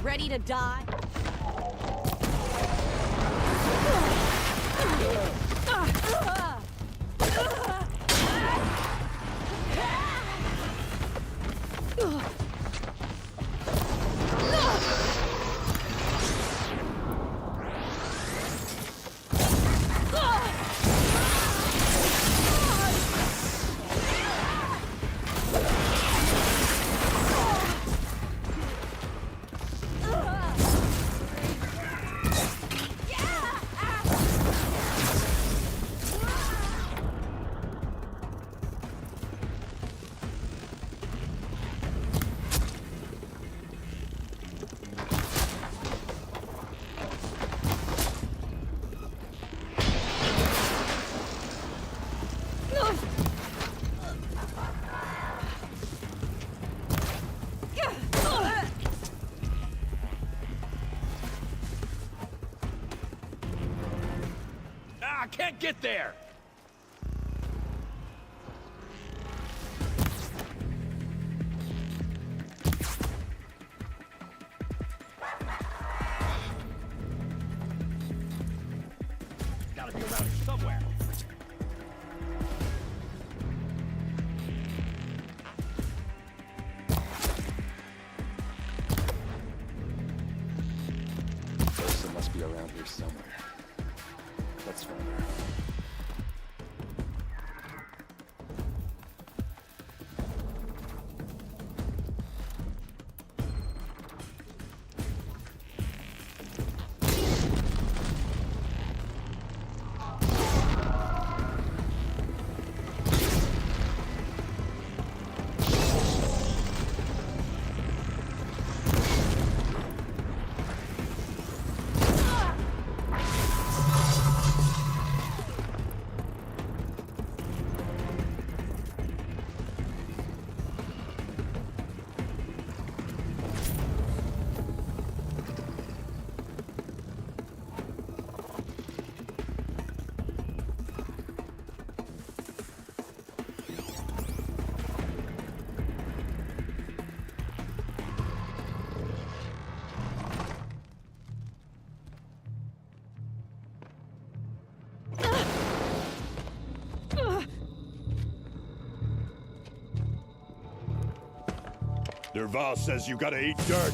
Ready to die? I can't get there! Gotta be around here somewhere. Ursa must be around here somewhere. Let's find her. Derval says you gotta eat dirt.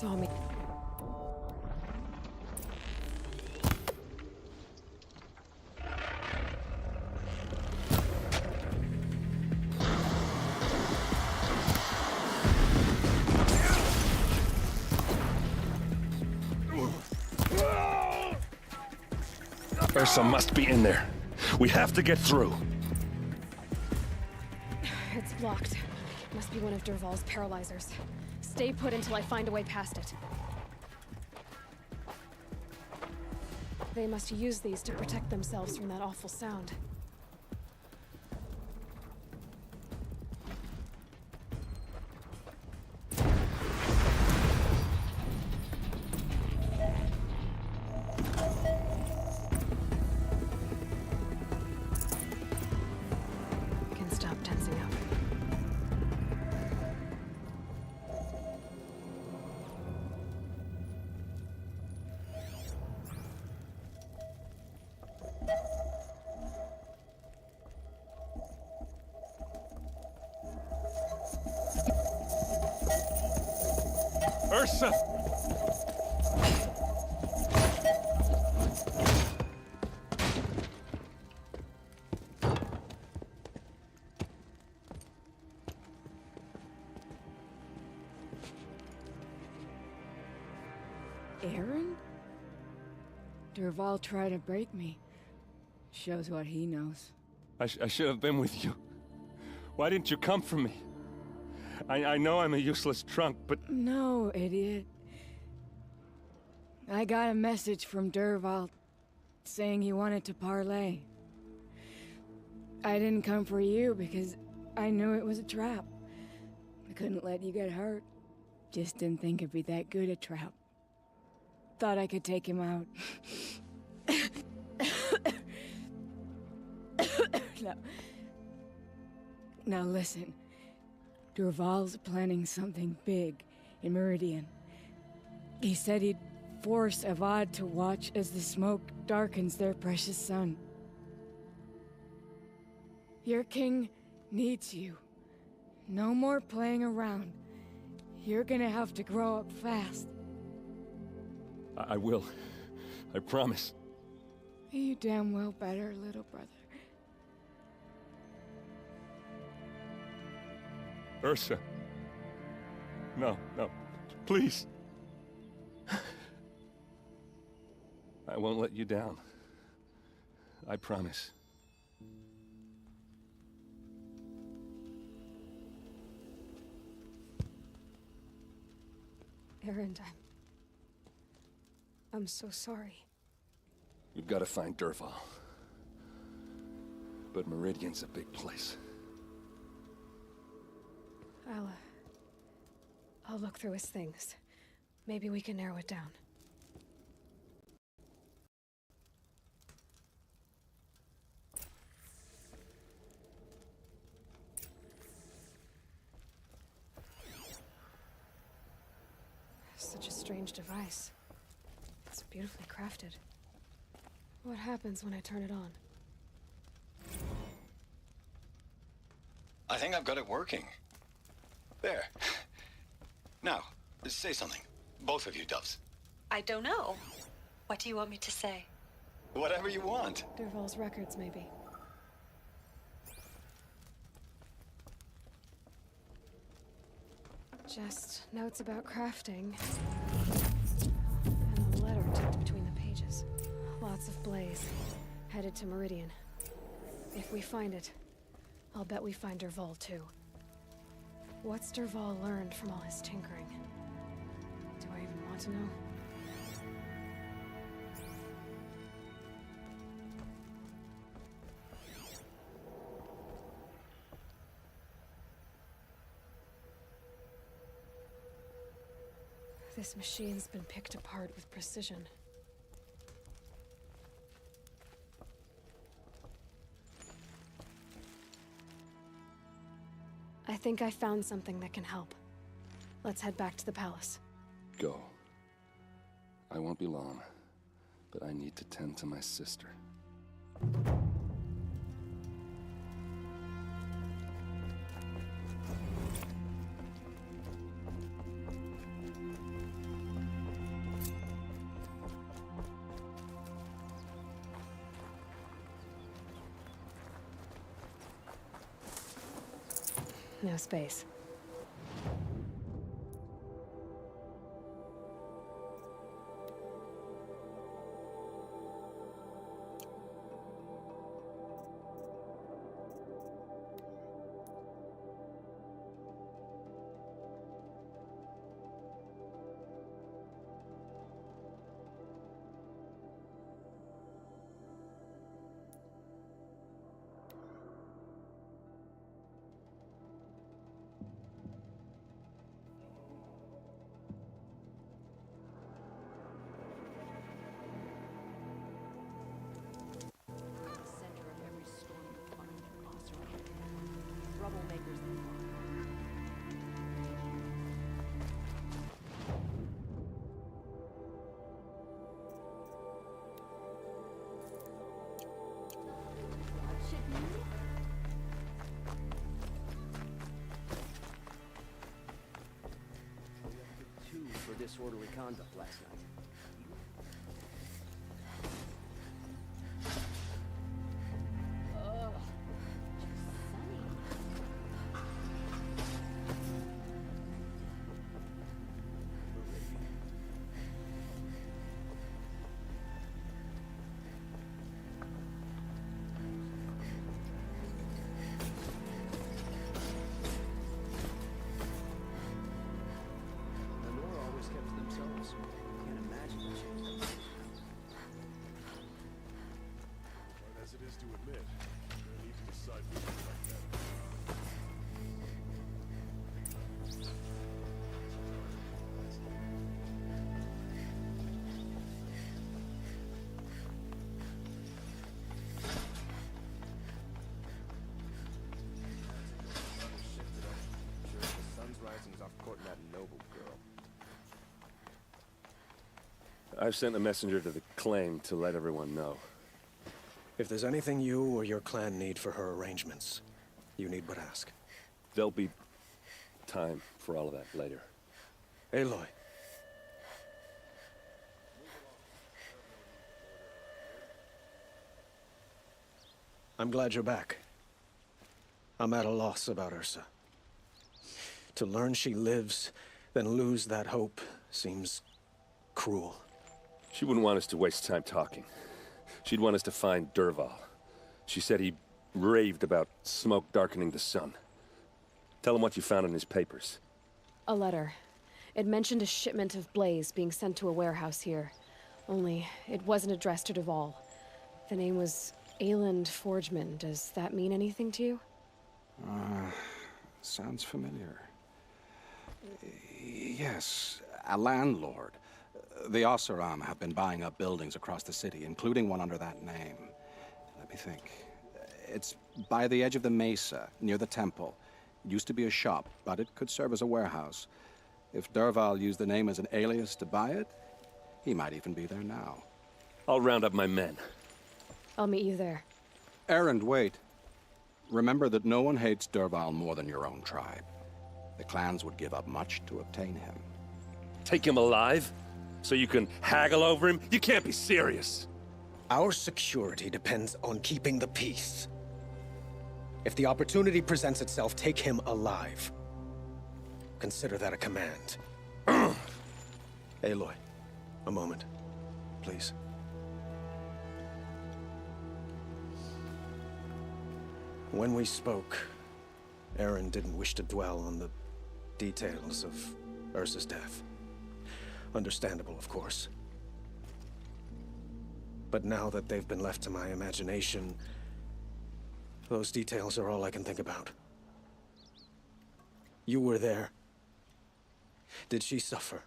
saw me. Ursa must be in there. We have to get through. It's blocked. Must be one of Dervahl's paralyzers. Stay put until I find a way past it. They must use these to protect themselves from that awful sound. Can stop tensing up. Ursa! Aaron? Dervahl tried to break me. Shows what he knows. I should have been with you. Why didn't you come for me? I know I'm a useless trunk, but... No, idiot. I got a message from Dervahl saying he wanted to parlay. I didn't come for you because I knew it was a trap. I couldn't let you get hurt. Just didn't think it'd be that good a trap. Thought I could take him out. No. Now listen. Dervahl's planning something big in Meridian. He said he'd force Avad to watch as the smoke darkens their precious sun. Your king needs you. No more playing around. You're gonna have to grow up fast. I will. I promise. You damn well better, little brother. Ursa. No, no. Please. I won't let you down. I promise. Aaron, I'm so sorry. We've got to find Dervahl. But Meridian's a big place. I'll look through his things. Maybe we can narrow it down. Such a strange device. It's beautifully crafted. What happens when I turn it on? I think I've got it working. There. Now, say something. Both of you, Doves. I don't know. What do you want me to say? Whatever you want. Dervahl's records, maybe. Just notes about crafting. And a letter tucked between the pages. Lots of blaze. Headed to Meridian. If we find it, I'll bet we find Dervahl too. What's Dervahl learned from all his tinkering? Do I even want to know? This machine's been picked apart with precision. I think I found something that can help. Let's head back to the palace. Go. I won't be long, but I need to tend to my sister. No space. For disorderly conduct last night. I've sent a messenger to the claim to let everyone know. If there's anything you or your clan need for her arrangements, you need but ask. There'll be time for all of that later. Aloy. I'm glad you're back. I'm at a loss about Ursa. To learn she lives, then lose that hope, seems cruel. She wouldn't want us to waste time talking. She'd want us to find Dervahl. She said he raved about smoke darkening the sun. Tell him what you found in his papers. A letter. It mentioned a shipment of blaze being sent to a warehouse here. Only, it wasn't addressed to Dervahl. The name was Ayland Forgeman. Does that mean anything to you? Sounds familiar. Yes, a landlord. The Oseram have been buying up buildings across the city, including one under that name. Let me think. It's by the edge of the mesa, near the temple. It used to be a shop, but it could serve as a warehouse. If Dervahl used the name as an alias to buy it, he might even be there now. I'll round up my men. I'll meet you there. Erend, wait. Remember that no one hates Dervahl more than your own tribe. The clans would give up much to obtain him. Take him alive? So you can haggle over him? You can't be serious. Our security depends on keeping the peace. If the opportunity presents itself, take him alive. Consider that a command. Aloy, a moment, please. When we spoke, Erend didn't wish to dwell on the details of Ursa's death. Understandable, of course. But now that they've been left to my imagination, those details are all I can think about. You were there. Did she suffer?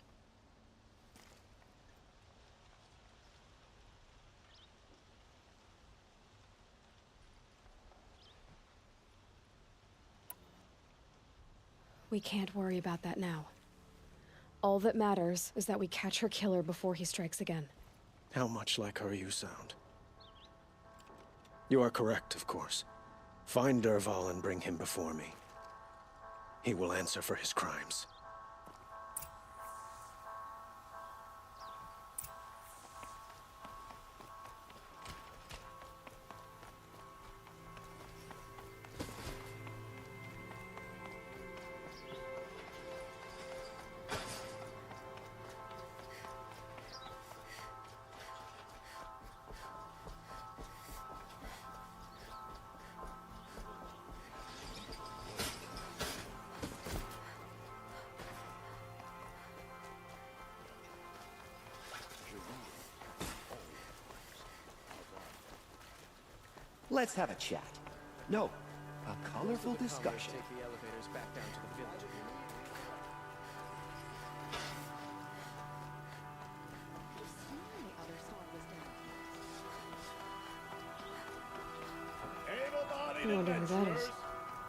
We can't worry about that now. All that matters is that we catch her killer before he strikes again. How much like her you sound. You are correct, of course. Find Dervahl and bring him before me. He will answer for his crimes. Let's have a chat. No, a colorful discussion. Take the elevators back down to the village. Able-bodied I wonder who that adventurers, is.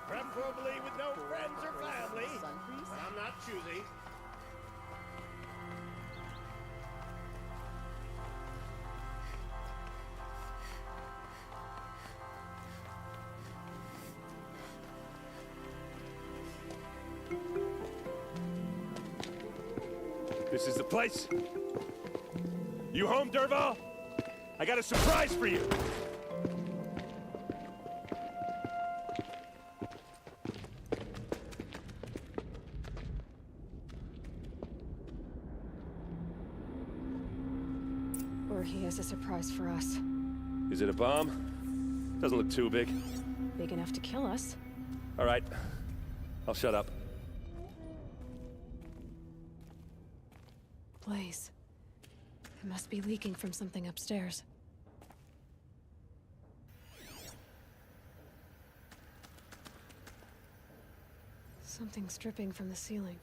preferably with no friends or family. I'm not choosy. This is the place. You home, Derval? I got a surprise for you. Or he has a surprise for us. Is it a bomb? Doesn't look too big. Big enough to kill us. All right. I'll shut up. Blaze. It must be leaking from something upstairs. Something's dripping from the ceiling.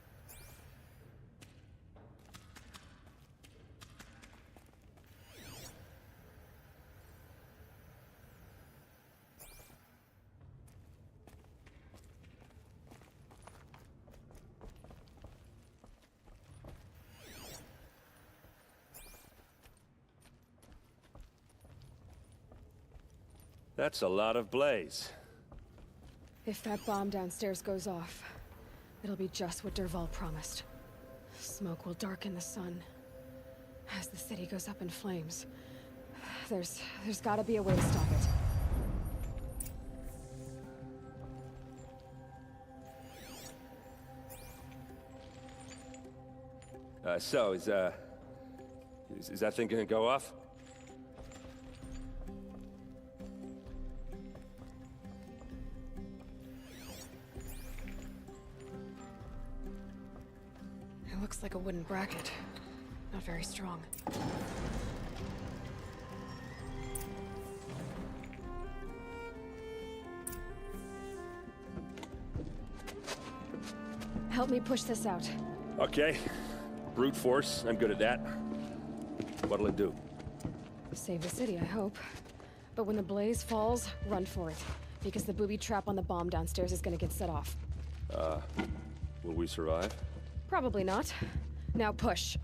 That's a lot of blaze. If that bomb downstairs goes off, it'll be just what Derval promised. Smoke will darken the sun. As the city goes up in flames, there's gotta be a way to stop it. So, is that thing gonna go off? It looks like a wooden bracket. Not very strong. Help me push this out. Okay. Brute force, I'm good at that. What'll it do? Save the city, I hope. But when the blaze falls, run for it. Because the booby trap on the bomb downstairs is gonna get set off. Will we survive? Probably not. Now push.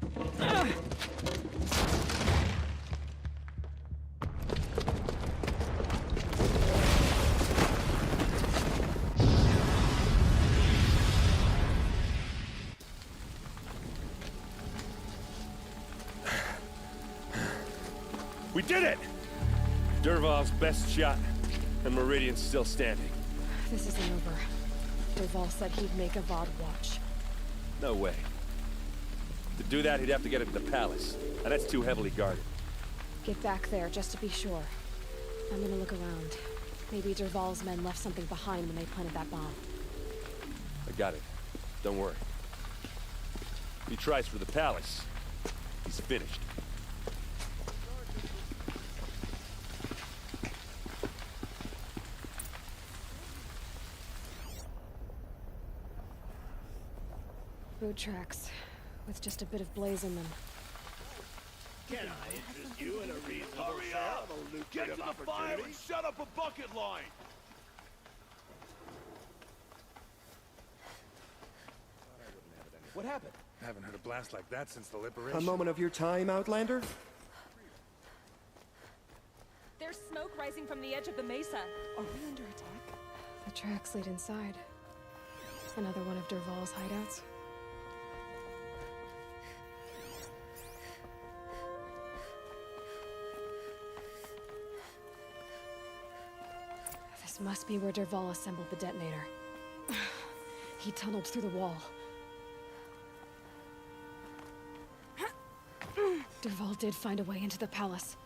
We did it! Derval's best shot, and Meridian's still standing. This isn't over. Derval said he'd make Avad watch. No way. To do that, he'd have to get into the palace, and that's too heavily guarded. Get back there, just to be sure. I'm gonna look around. Maybe Derval's men left something behind when they planted that bomb. I got it. Don't worry. If he tries for the palace, he's finished. Boot tracks, with just a bit of blaze in them. Can I interest you in a reasonable share of a lucrative opportunity? Shut up a bucket line! What happened? I haven't heard a blast like that since the liberation. A moment of your time, Outlander? There's smoke rising from the edge of the mesa. Are we under attack? The tracks lead inside. Another one of Derval's hideouts. This must be where Derval assembled the detonator. He tunneled through the wall. Derval did find a way into the palace.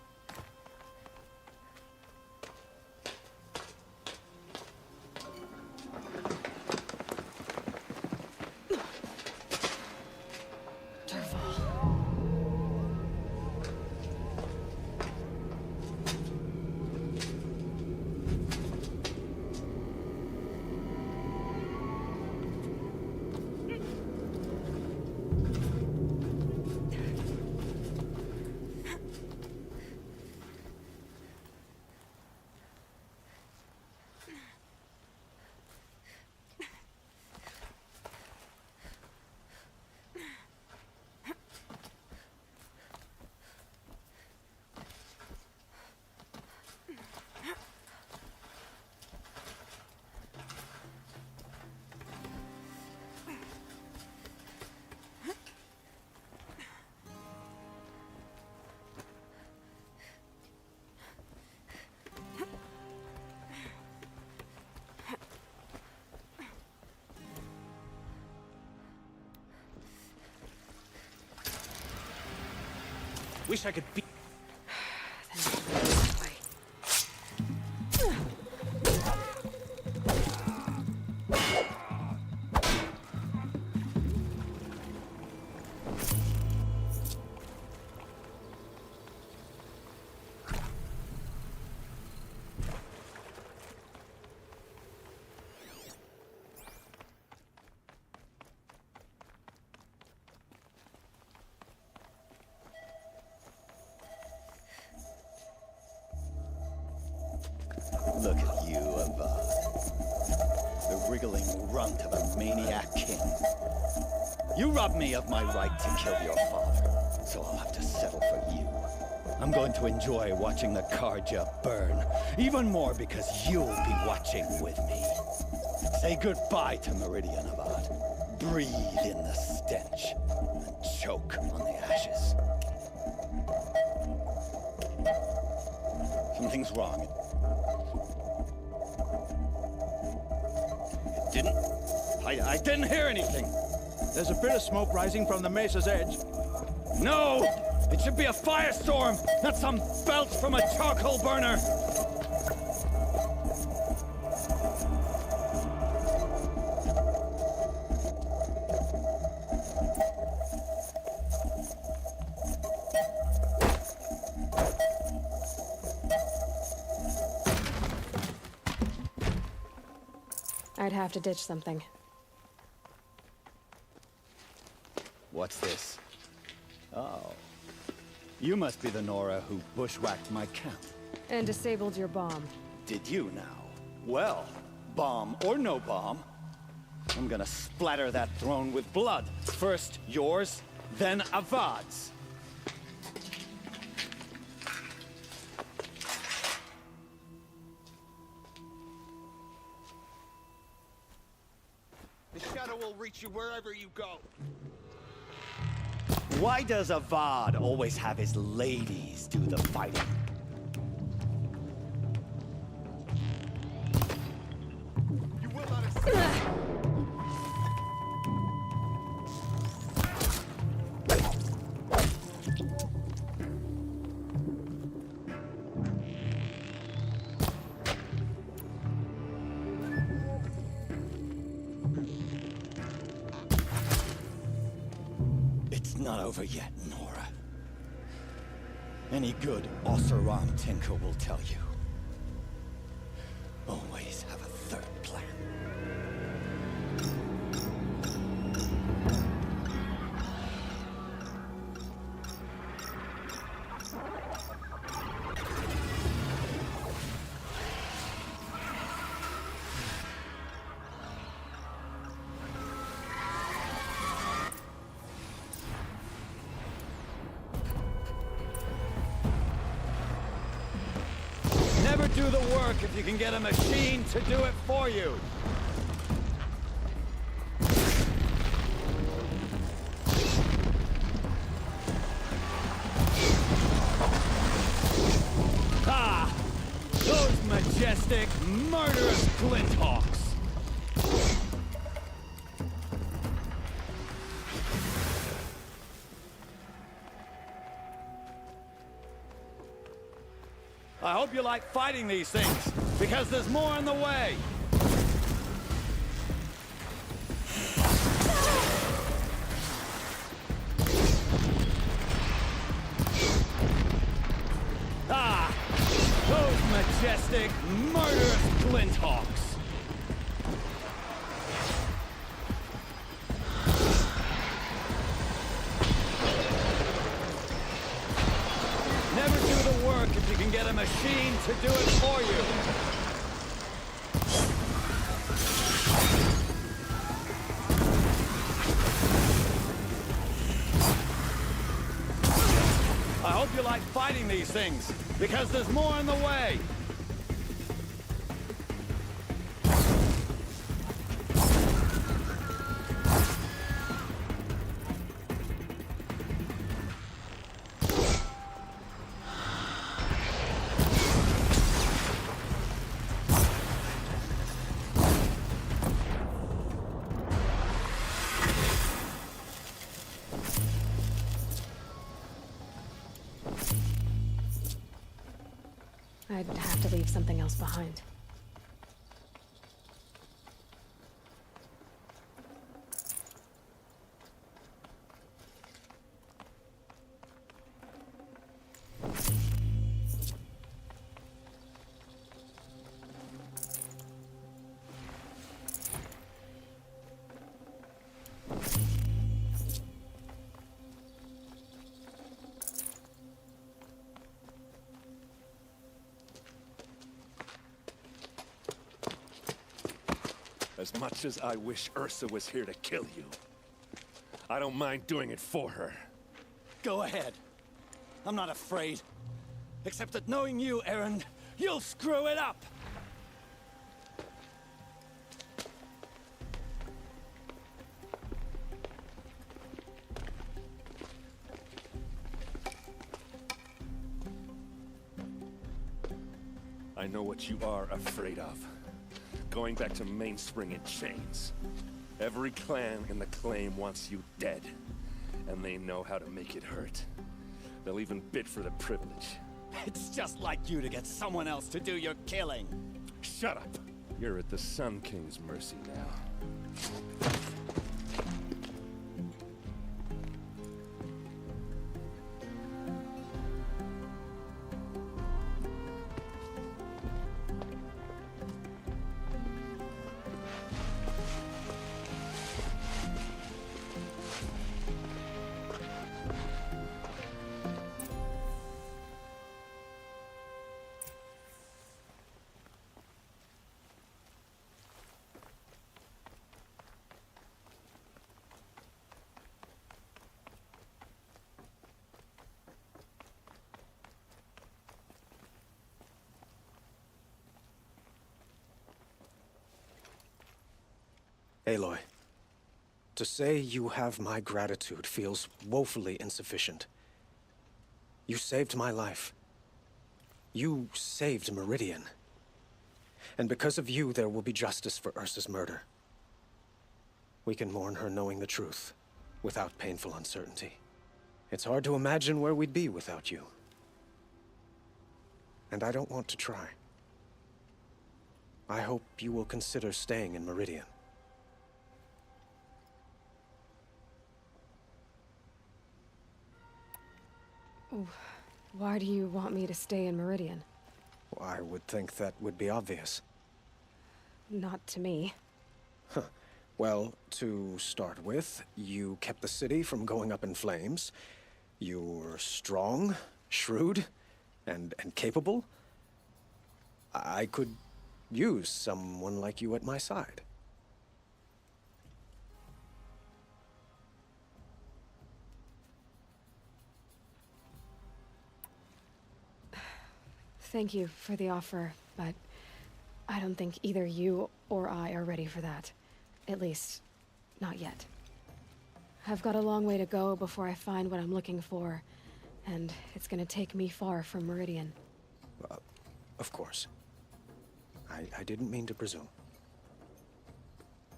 Wish I could be... Look at you, Avad. The wriggling runt of a maniac king. You robbed me of my right to kill your father, so I'll have to settle for you. I'm going to enjoy watching the Karja burn, even more because you'll be watching with me. Say goodbye to Meridian, Avad. Breathe in the stench, and choke on the ashes. Something's wrong. I didn't hear anything. There's a bit of smoke rising from the mesa's edge. No! It should be a firestorm, not some belch from a charcoal burner! I'd have to ditch something. What's this? Oh. You must be the Nora who bushwhacked my camp. And disabled your bomb. Did you now? Well, bomb or no bomb, I'm gonna splatter that throne with blood. First yours, then Avad's. The shadow will reach you wherever you go. Why does Avad always have his ladies do the fighting? You will not escape. Not over yet, Nora. Any good Oseram tinker will tell you. Always have a third plan. Never do the work if you can get a machine to do it for you. Ah! Those majestic, murderous Glinthawks! I hope you like fighting these things, because there's more on the way! Ah! Those majestic, murderous Glinthawks! Never do the work if you can get a machine to do it for you. I hope you like fighting these things, because there's more on the way. I'd have to leave something else behind. As much as I wish Ursa was here to kill you, I don't mind doing it for her. Go ahead. I'm not afraid. Except that knowing you, Aaron, you'll screw it up! I know what you are afraid of. Going back to Mainspring in chains. Every clan in the claim wants you dead. And they know how to make it hurt. They'll even bid for the privilege. It's just like you to get someone else to do your killing. Shut up! You're at the Sun King's mercy now. Aloy, to say you have my gratitude feels woefully insufficient. You saved my life. You saved Meridian. And because of you, there will be justice for Ursa's murder. We can mourn her knowing the truth, without painful uncertainty. It's hard to imagine where we'd be without you. And I don't want to try. I hope you will consider staying in Meridian. Why do you want me to stay in Meridian? I would think that would be obvious. Not to me. Well, to start with, you kept the city from going up in flames. You were strong, shrewd, and capable. I could use someone like you at my side. Thank you for the offer, but I don't think either you or I are ready for that. At least, not yet. I've got a long way to go before I find what I'm looking for, and it's gonna take me far from Meridian. Of course. I didn't mean to presume.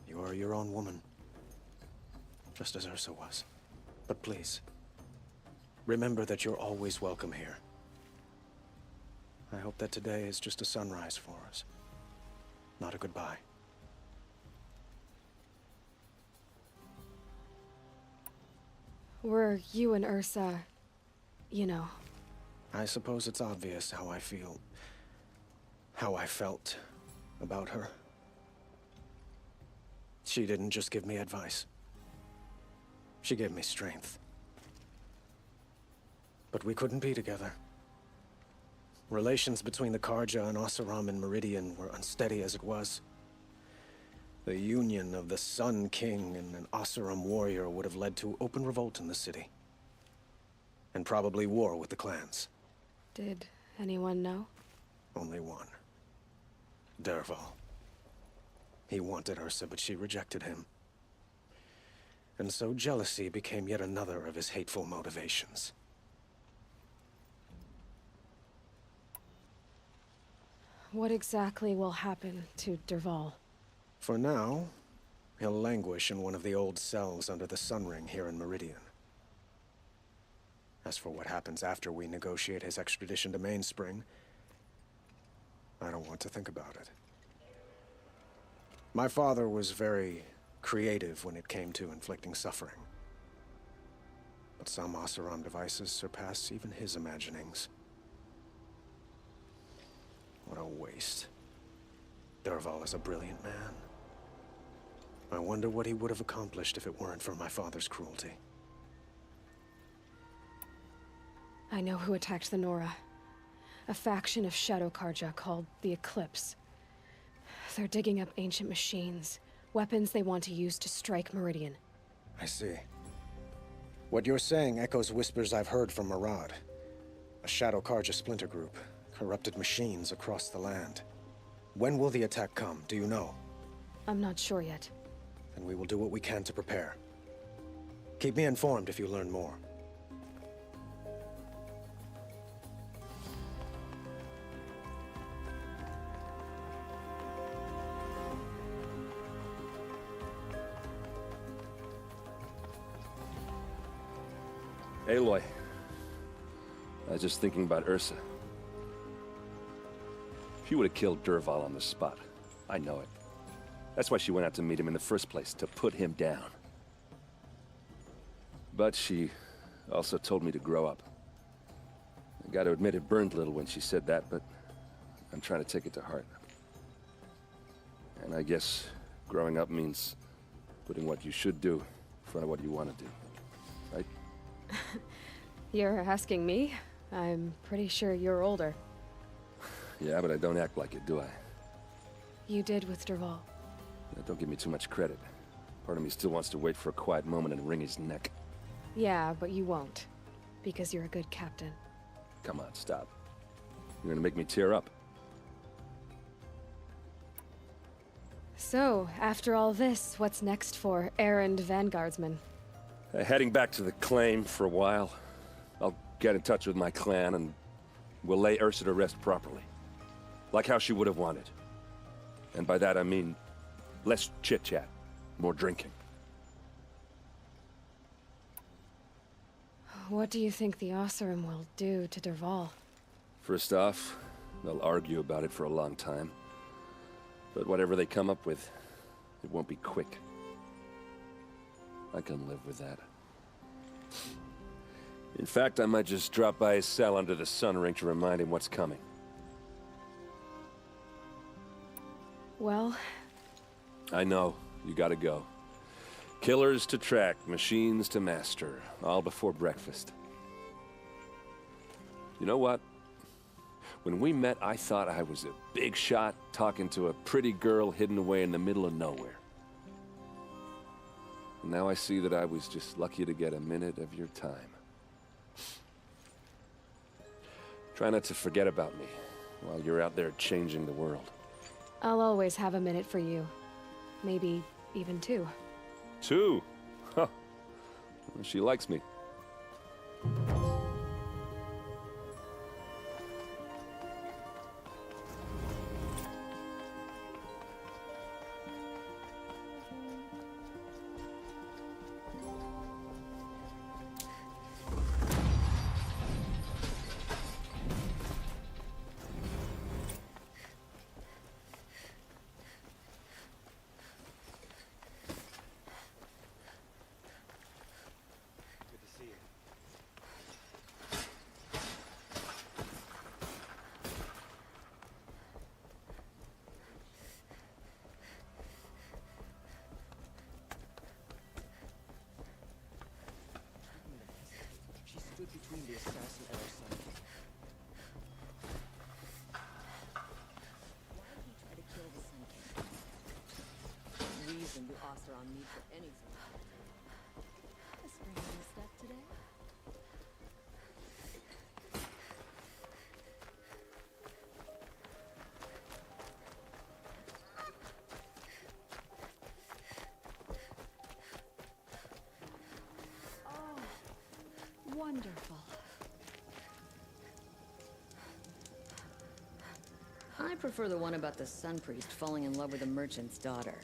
You are your own woman, just as Ursa was. But please, remember that you're always welcome here. I hope that today is just a sunrise for us, not a goodbye. Were you and Ursa, you know? I suppose it's obvious how I feel, how I felt about her. She didn't just give me advice. She gave me strength. But we couldn't be together. Relations between the Karja and Oseram and Meridian were unsteady as it was. The union of the Sun King and an Oseram warrior would have led to open revolt in the city. And probably war with the clans. Did anyone know? Only one. Dervahl. He wanted Ursa, but she rejected him. And so jealousy became yet another of his hateful motivations. What exactly will happen to Dervahl? For now, he'll languish in one of the old cells under the Sun Ring here in Meridian. As for what happens after we negotiate his extradition to Mainspring, I don't want to think about it. My father was very creative when it came to inflicting suffering. But some Oseram devices surpass even his imaginings. What a waste. Dervahl is a brilliant man. I wonder what he would have accomplished if it weren't for my father's cruelty. I know who attacked the Nora. A faction of Shadow Karja called the Eclipse. They're digging up ancient machines, weapons they want to use to strike Meridian. I see. What you're saying echoes whispers I've heard from Murad. A Shadow Karja splinter group, corrupted machines across the land. When will the attack come, do you know? I'm not sure yet. Then we will do what we can to prepare. Keep me informed if you learn more. Aloy. I was just thinking about Ursa. She would have killed Dervahl on the spot. I know it. That's why she went out to meet him in the first place, to put him down. But she also told me to grow up. I gotta admit it burned a little when she said that, but I'm trying to take it to heart. And I guess growing up means putting what you should do in front of what you want to do. Right? You're asking me? I'm pretty sure you're older. Yeah, but I don't act like it, do I? You did with Dervahl. Yeah, don't give me too much credit. Part of me still wants to wait for a quiet moment and wring his neck. Yeah, but you won't. Because you're a good captain. Come on, stop. You're gonna make me tear up. So, after all this, what's next for errand vanguardsman? Heading back to the claim for a while. I'll get in touch with my clan and we'll lay Ursa to rest properly. Like how she would have wanted. And by that I mean less chit-chat, more drinking. What do you think the Oseram will do to Dervahl? First off, they'll argue about it for a long time. But whatever they come up with, it won't be quick. I can live with that. In fact, I might just drop by his cell under the sun ring to remind him what's coming. Well... I know. You gotta go. Killers to track, machines to master, all before breakfast. You know what? When we met, I thought I was a big shot talking to a pretty girl hidden away in the middle of nowhere. And now I see that I was just lucky to get a minute of your time. Try not to forget about me while you're out there changing the world. I'll always have a minute for you. Maybe even two. Two? Huh. She likes me. Between the assassin and our son. Why did he try to kill the Sun King? Reason the Oseram need for anything. A spring in the step today? Wonderful. I prefer the one about the Sun Priest falling in love with a merchant's daughter.